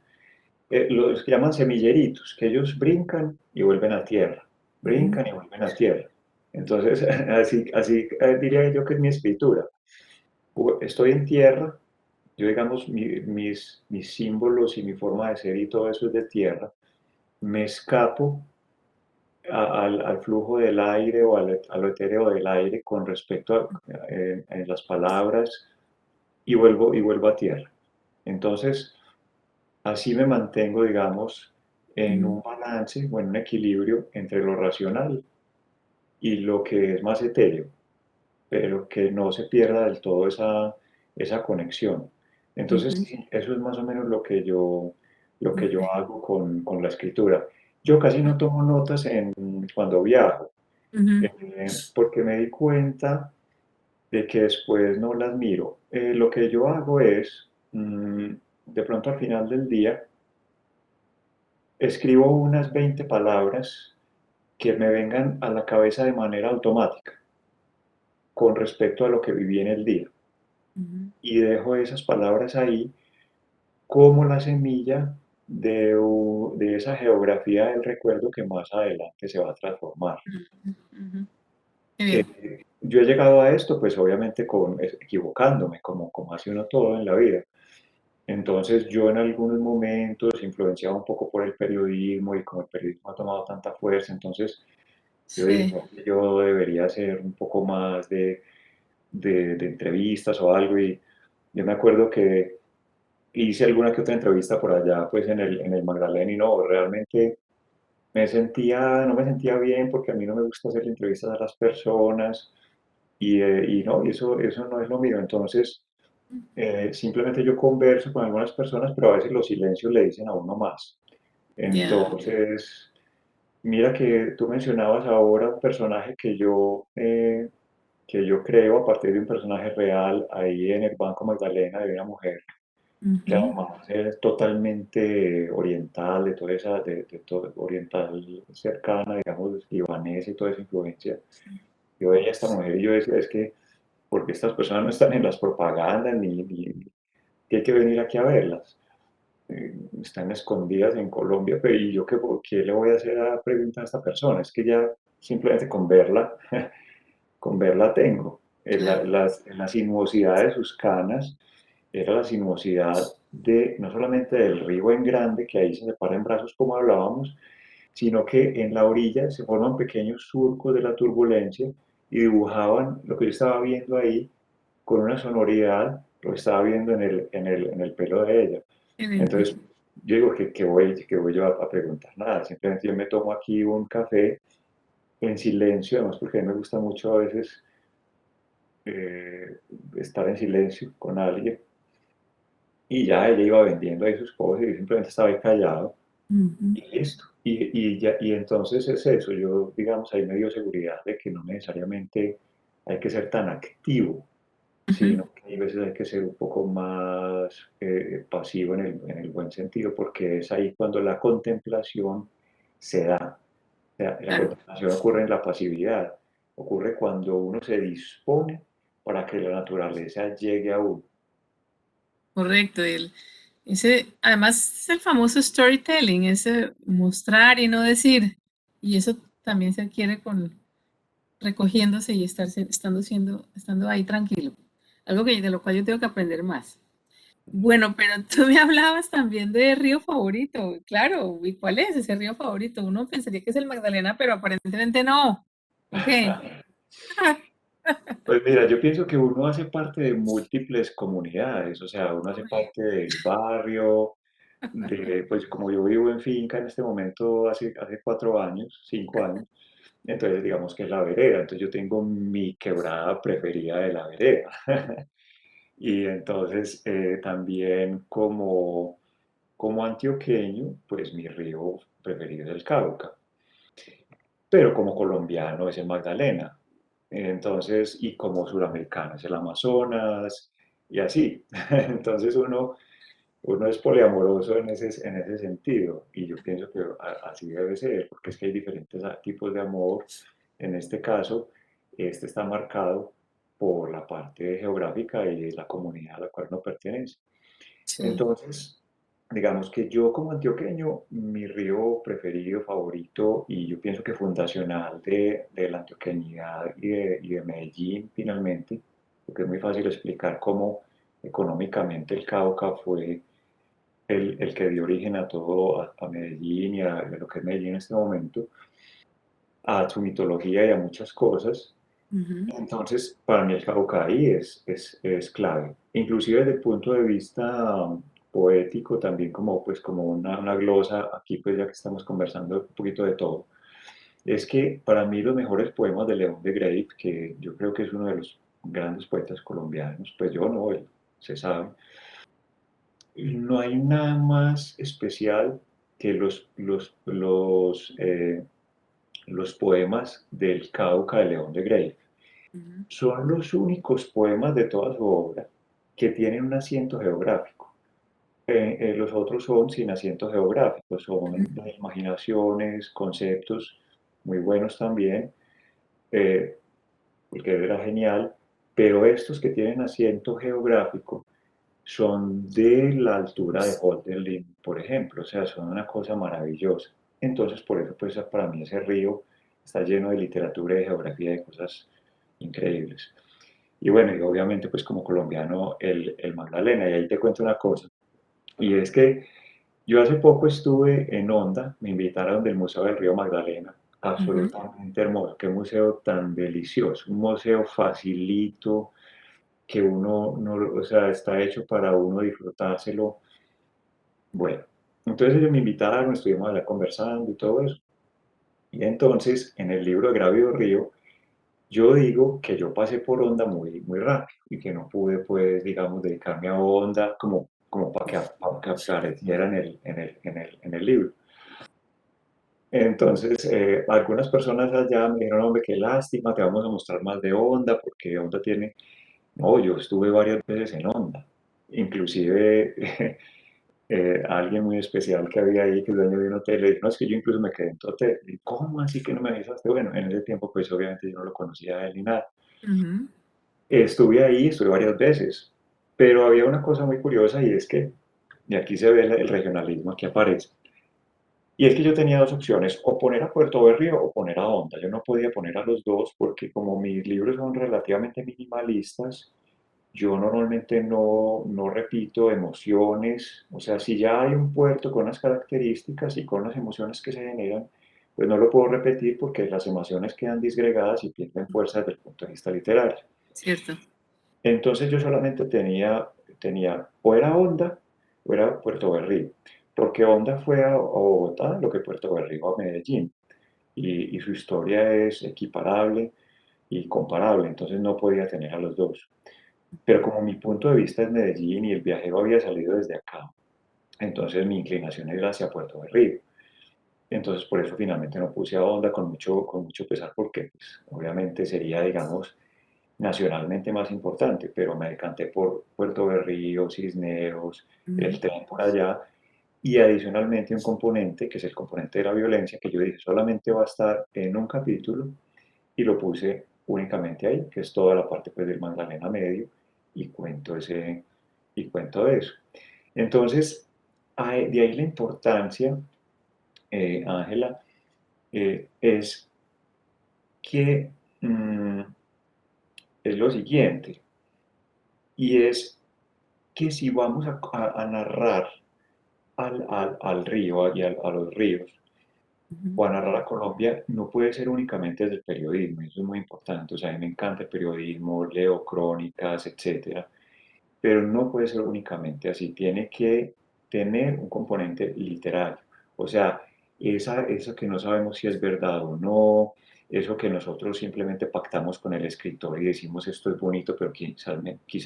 Speaker 2: los que llaman semilleritos, que ellos brincan y vuelven a tierra,
Speaker 1: Ujú,
Speaker 2: brincan y vuelven a tierra. Entonces, así diría yo que es mi escritura. Estoy en tierra, yo digamos, mis símbolos y mi forma de ser y todo eso es de tierra. Me escapo al flujo del aire o a lo etéreo del aire con respecto en las palabras y vuelvo a tierra. Entonces, así me mantengo, digamos, en
Speaker 1: ujú,
Speaker 2: un balance o en un equilibrio entre lo racional y lo que es más etéreo, pero que no se pierda del todo esa conexión. Entonces,
Speaker 1: ujú,
Speaker 2: sí, eso es más o menos lo que yo hago con la escritura. Yo casi no tomo notas cuando viajo,
Speaker 1: ujú,
Speaker 2: porque me di cuenta de que después no las miro. Lo que yo hago es, de pronto al final del día, escribo unas 20 palabras que me vengan a la cabeza de manera automática con respecto a lo que viví en el día.
Speaker 1: ujú,
Speaker 2: Y dejo esas palabras ahí como la semilla de esa geografía del recuerdo que más adelante se va a transformar.
Speaker 1: ujú, ujú. Qué bien.
Speaker 2: Yo he llegado a esto, pues obviamente equivocándome, como hace uno todo en la vida. Entonces yo en algunos momentos, influenciado un poco por el periodismo y como el periodismo ha tomado tanta fuerza, entonces yo dije,
Speaker 1: Sí.
Speaker 2: "No, yo debería hacer un poco más de entrevistas o algo", y yo me acuerdo que hice alguna que otra entrevista por allá, pues en el Magdalena, y no, realmente no me sentía bien porque a mí no me gusta hacer entrevistas a las personas y no, y eso no es lo mío. Entonces, simplemente yo converso con algunas personas, pero a veces los silencios le dicen a uno más.
Speaker 1: Ya.
Speaker 2: Entonces, mira que tú mencionabas ahora un personaje que yo que yo creo a partir de un personaje real ahí en el Banco Magdalena de una mujer que
Speaker 1: Ujú.
Speaker 2: además es totalmente oriental, de toda esa, de todo, oriental cercana, digamos, libanesa y toda esa influencia. Yo veía a esta mujer y yo decía, es que, porque estas personas no están en las propagandas ni que hay que venir aquí a verlas. Están escondidas en Colombia, pero ¿y yo qué le voy a hacer a preguntar a esta persona? Es que ya simplemente con verla, con verla tengo.
Speaker 1: Claro,
Speaker 2: La sinuosidad de sus canas era la sinuosidad de, no solamente del río en grande, que ahí se separa en brazos como hablábamos, sino que en la orilla se forman pequeños surcos de la turbulencia y dibujaban lo que yo estaba viendo ahí con una sonoridad, lo estaba viendo en el pelo de ella.
Speaker 1: en el
Speaker 2: Entonces,
Speaker 1: pelo.
Speaker 2: yo digo que voy yo a preguntar nada, simplemente yo me tomo aquí un café en silencio, además porque a mí me gusta mucho a veces eh, estar en silencio con alguien, y ya ella iba vendiendo ahí sus cosas y yo simplemente estaba ahí callado
Speaker 1: Ujú,
Speaker 2: y listo. Y entonces es eso, yo digamos ahí me dio seguridad de que no necesariamente hay que ser tan activo,
Speaker 1: ujú.
Speaker 2: sino que hay veces hay que ser un poco más pasivo en el buen sentido, porque es ahí cuando la contemplación se da. La
Speaker 1: Claro,
Speaker 2: contemplación ocurre en la pasividad, ocurre cuando uno se dispone para que la naturaleza llegue a uno.
Speaker 1: correcto. Además es el famoso storytelling, ese mostrar y no decir. Y eso también se adquiere con recogiéndose y estando ahí tranquilo. Algo de lo cual yo tengo que aprender más. Bueno, pero tú me hablabas también de río favorito. Claro, ¿y cuál es ese río favorito? Uno pensaría que es el Magdalena, pero aparentemente no. ¿Ok?
Speaker 2: Pues mira, yo pienso que uno hace parte de múltiples comunidades, o sea, uno hace parte del barrio, pues como yo vivo en finca en este momento hace 4 años, 5 años, entonces digamos que es la vereda, entonces yo tengo mi quebrada preferida de la vereda. Y entonces también como antioqueño, pues mi río preferido es el Cauca, pero como colombiano es el Magdalena. Entonces, y como suramericano es el Amazonas, y así. Entonces uno es poliamoroso en ese sentido, y yo pienso que así debe ser, porque es que hay diferentes tipos de amor. En este caso, este está marcado por la parte geográfica y de la comunidad a la cual uno pertenece.
Speaker 1: Sí.
Speaker 2: Entonces, digamos que yo como antioqueño, mi río preferido, favorito y yo pienso que fundacional de la antioqueñidad y de Medellín finalmente, porque es muy fácil explicar cómo económicamente el Cauca fue el que dio origen a todo, a Medellín y a lo que es Medellín en este momento, a su mitología y a muchas cosas.
Speaker 1: Ujú.
Speaker 2: Entonces, para mí el Caucaí es clave, inclusive desde el punto de vista poético, también como, pues, como una glosa, aquí pues ya que estamos conversando un poquito de todo, es que para mí los mejores poemas de León de Grave, que yo creo que es uno de los grandes poetas colombianos, pues yo no, él se sabe, no hay nada más especial que los poemas del Cauca de León de Grave.
Speaker 1: Ujú.
Speaker 2: Son los únicos poemas de toda su obra que tienen un asiento geográfico. Los otros son sin asiento geográfico, son de imaginaciones, conceptos muy buenos también, eh, porque era genial, pero estos que tienen asiento geográfico son de la altura de Hölderlin, por ejemplo, o sea, son una cosa maravillosa. Entonces, por eso, pues para mí ese río está lleno de literatura y de geografía y de cosas increíbles. Y bueno, y obviamente pues como colombiano el Magdalena, y ahí te cuento una cosa, y es que yo hace poco estuve en Honda, me invitaron del Museo del Río Magdalena,
Speaker 1: Ujú.
Speaker 2: absolutamente hermoso, qué museo tan delicioso, un museo facilito, que uno, no, o sea, está hecho para uno disfrutárselo. Bueno, entonces ellos me invitaron, estuvimos allá conversando y todo eso, y entonces en el libro de Gravio Río, yo digo que yo pasé por Honda muy, muy rápido y que no pude, pues, digamos, dedicarme a Honda como para que apareciera en el libro. Entonces, algunas personas allá me dijeron, hombre, qué lástima, te vamos a mostrar más de Honda, porque Honda tiene... No, yo estuve varias veces en Honda. Inclusive, alguien muy especial que había ahí, que es dueño de un hotel, le dijo, no, es que yo incluso me quedé en tu hotel. Y, ¿cómo así que no me avisaste? Bueno, en ese tiempo, pues obviamente yo no lo conocía a él ni nada.
Speaker 1: Ujú,
Speaker 2: Estuve ahí, estuve varias veces, pero había una cosa muy curiosa y es que, y aquí se ve el regionalismo que aparece, y es que yo tenía dos opciones, o poner a Puerto Berrío o poner a Honda. Yo no podía poner a los dos porque como mis libros son relativamente minimalistas, yo normalmente no repito emociones, o sea, si ya hay un puerto con unas características y con las emociones que se generan, pues no lo puedo repetir porque las emociones quedan disgregadas y pierden fuerza desde el punto de vista literario.
Speaker 1: cierto.
Speaker 2: Entonces yo solamente tenía o era Honda o era Puerto Berrío, porque Honda fue a Bogotá lo que Puerto Berrío a Medellín, y su historia es equiparable y comparable, entonces no podía tener a los dos. Pero como mi punto de vista es Medellín y el viajero había salido desde acá, entonces mi inclinación era hacia Puerto Berrío. Entonces por eso finalmente no puse a Honda con mucho pesar, porque pues, obviamente sería, digamos, nacionalmente más importante, pero me decanté por Puerto Berrío, Cisneros, el
Speaker 1: Ujú,
Speaker 2: tren por allá, y adicionalmente un componente, que es el componente de la violencia, que yo dije solamente va a estar en un capítulo, y lo puse únicamente ahí, que es toda la parte pues, del Magdalena Medio, y cuento de eso. Entonces, de ahí la importancia, Ángela, es que es lo siguiente, y es que si vamos a narrar al río y a los ríos,
Speaker 1: ujú.
Speaker 2: o a narrar a Colombia, no puede ser únicamente desde el periodismo, eso es muy importante. O sea, a mí me encanta el periodismo, leo crónicas, etcétera, pero no puede ser únicamente así, tiene que tener un componente literario. O sea, eso que no sabemos si es verdad o no, eso que nosotros simplemente pactamos con el escritor y decimos esto es bonito, pero quizá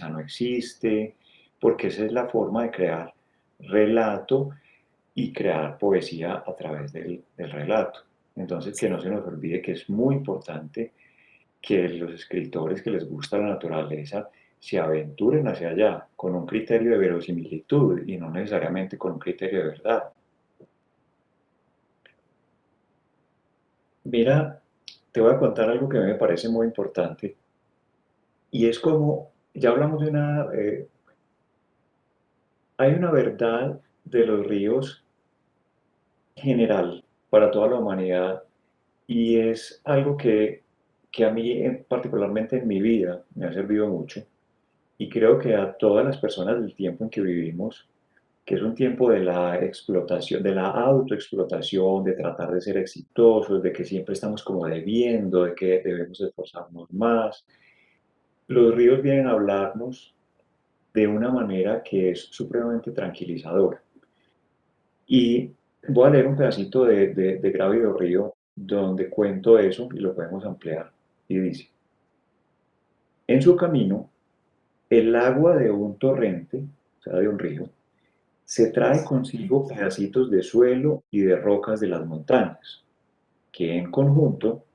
Speaker 2: no existe, porque esa es la forma de crear relato y crear poesía a través del relato. Entonces, que no se nos olvide que es muy importante que los escritores que les gusta la naturaleza se aventuren hacia allá con un criterio de verosimilitud y no necesariamente con un criterio de verdad. Mira, te voy a contar algo que a mí me parece muy importante, y es como, ya hablamos de hay una verdad de los ríos general para toda la humanidad, y es algo que a mí particularmente en mi vida me ha servido mucho, y creo que a todas las personas del tiempo en que vivimos, que es un tiempo de la explotación, de la autoexplotación, de tratar de ser exitosos, de que siempre estamos como debiendo, de que debemos esforzarnos más. Los ríos vienen a hablarnos de una manera que es supremamente tranquilizadora. Y voy a leer un pedacito de Grávido Río donde cuento eso y lo podemos ampliar. Y dice, en su camino, el agua de un torrente, o sea, de un río, se trae consigo pedacitos de suelo y de rocas de las montañas, que en conjunto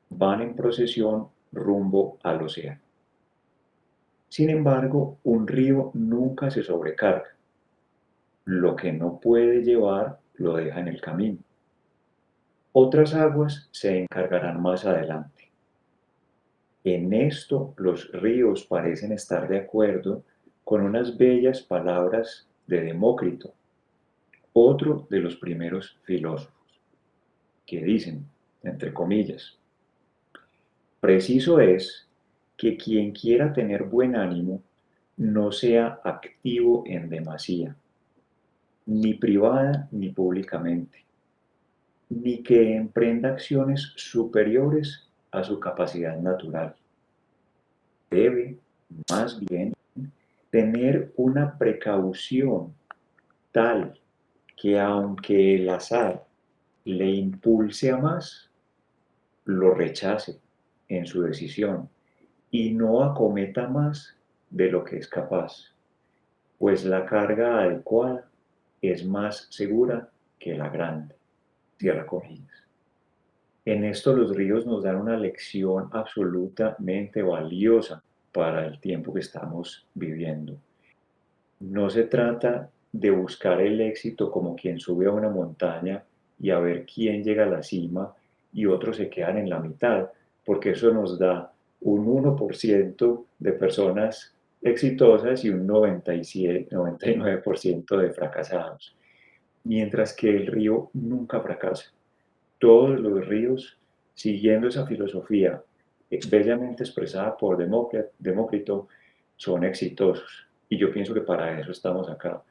Speaker 2: van en procesión rumbo al océano. Sin embargo, un río nunca se sobrecarga. Lo que no puede llevar lo deja en el camino. Otras aguas se encargarán más adelante. En esto los ríos parecen estar de acuerdo con unas bellas palabras de Demócrito, otro de los primeros filósofos, que dicen, entre comillas, preciso es que quien quiera tener buen ánimo no sea activo en demasía, ni privada ni públicamente, ni que emprenda acciones superiores a su capacidad natural. Debe, más bien, tener una precaución tal que aunque el azar le impulse a más, lo rechace en su decisión y no acometa más de lo que es capaz, pues la carga adecuada es más segura que la grande. Cierra comillas. En esto los ríos nos dan una lección absolutamente valiosa para el tiempo que estamos viviendo. No se trata de buscar el éxito como quien sube a una montaña y a ver quién llega a la cima y otros se quedan en la mitad, porque eso nos da un 1% de personas exitosas y un 97, 99% de fracasados. Mientras que el río nunca fracasa. Todos los ríos, siguiendo esa filosofía bellamente expresada por Demócrito, son exitosos. Y yo pienso que para eso estamos acá,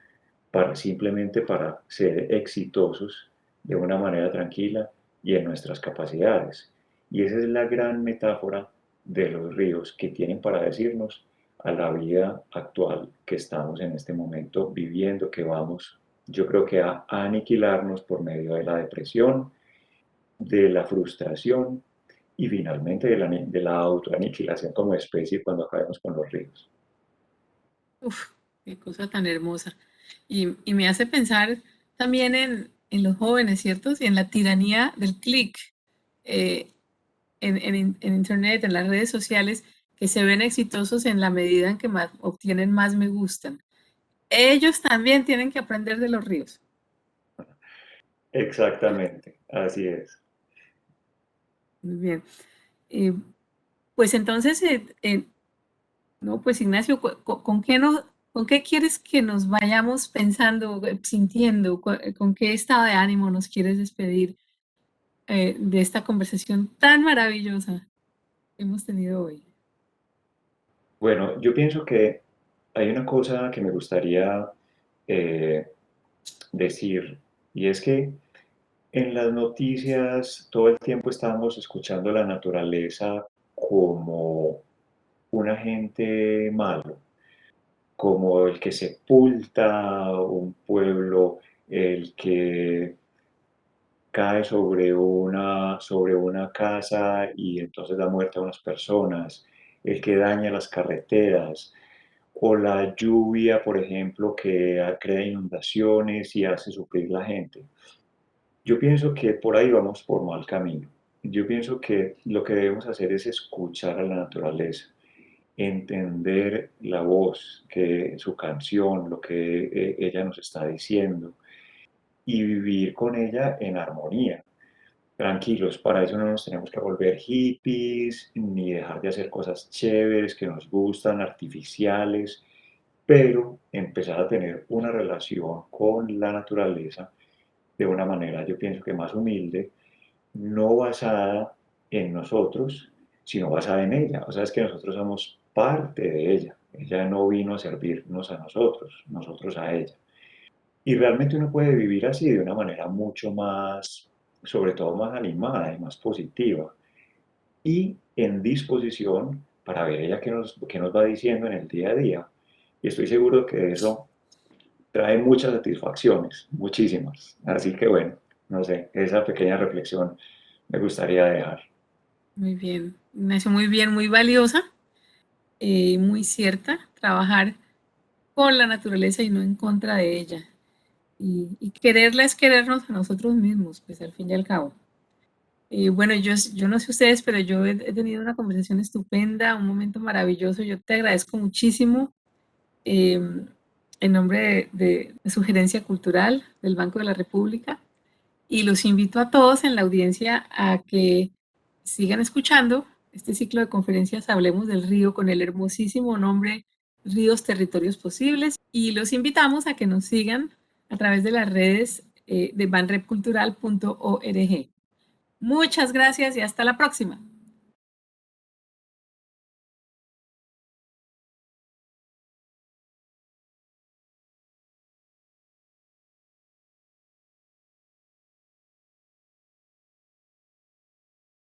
Speaker 2: simplemente para ser exitosos de una manera tranquila y en nuestras capacidades. Y esa es la gran metáfora de los ríos que tienen para decirnos a la vida actual que estamos en este momento viviendo, que vamos, yo creo que a aniquilarnos por medio de la depresión, de la frustración y finalmente de la autoaniquilación como especie cuando acabemos con los ríos.
Speaker 1: Uf, qué cosa tan hermosa. Y me hace pensar también en los jóvenes, ¿cierto? Y en la tiranía del clic, eh, en Internet, en las redes sociales, que se ven exitosos en la medida en que más, obtienen más me gustan. Ellos también tienen que aprender de los ríos.
Speaker 2: Exactamente, así es.
Speaker 1: Muy bien. Eh, pues entonces, no, pues Ignacio, ¿con qué con qué quieres que nos vayamos pensando, sintiendo? ¿Con qué estado de ánimo nos quieres despedir de esta conversación tan maravillosa que hemos tenido hoy?
Speaker 2: Bueno, yo pienso que hay una cosa que me gustaría eh, decir, y es que en las noticias todo el tiempo estamos escuchando la naturaleza como un agente malo, como el que sepulta un pueblo, el que cae sobre una casa y entonces da muerte a unas personas, el que daña las carreteras, o la lluvia, por ejemplo, que crea inundaciones y hace sufrir la gente. Yo pienso que por ahí vamos por mal camino. Yo pienso que lo que debemos hacer es escuchar a la naturaleza, entender la voz, su canción, lo que ella nos está diciendo y vivir con ella en armonía. Tranquilos, para eso no nos tenemos que volver hippies, ni dejar de hacer cosas chéveres que nos gustan, artificiales, pero empezar a tener una relación con la naturaleza de una manera, yo pienso que más humilde, no basada en nosotros, sino basada en ella. O sea, es que nosotros somos parte de ella. Ella no vino a servirnos a nosotros, nosotros a ella. Y realmente uno puede vivir así de una manera mucho más, sobre todo más animada y más positiva. Y en disposición para ver ella qué nos va diciendo en el día a día. Y estoy seguro que eso trae muchas satisfacciones, muchísimas. Así que bueno, no sé, esa pequeña reflexión me gustaría dejar.
Speaker 1: Muy bien, Ignacio, muy bien, muy valiosa, muy cierta. Trabajar con la naturaleza y no en contra de ella. Y quererla es querernos a nosotros mismos, pues al fin y al cabo. Bueno, yo no sé ustedes, pero yo he tenido una conversación estupenda, un momento maravilloso. Yo te agradezco muchísimo eh, en nombre de Sugerencia Cultural del Banco de la República y los invito a todos en la audiencia a que sigan escuchando este ciclo de conferencias Hablemos del Río con el hermosísimo nombre Ríos Territorios Posibles y los invitamos a que nos sigan a través de las redes de banrepcultural.org. Muchas gracias y hasta la próxima.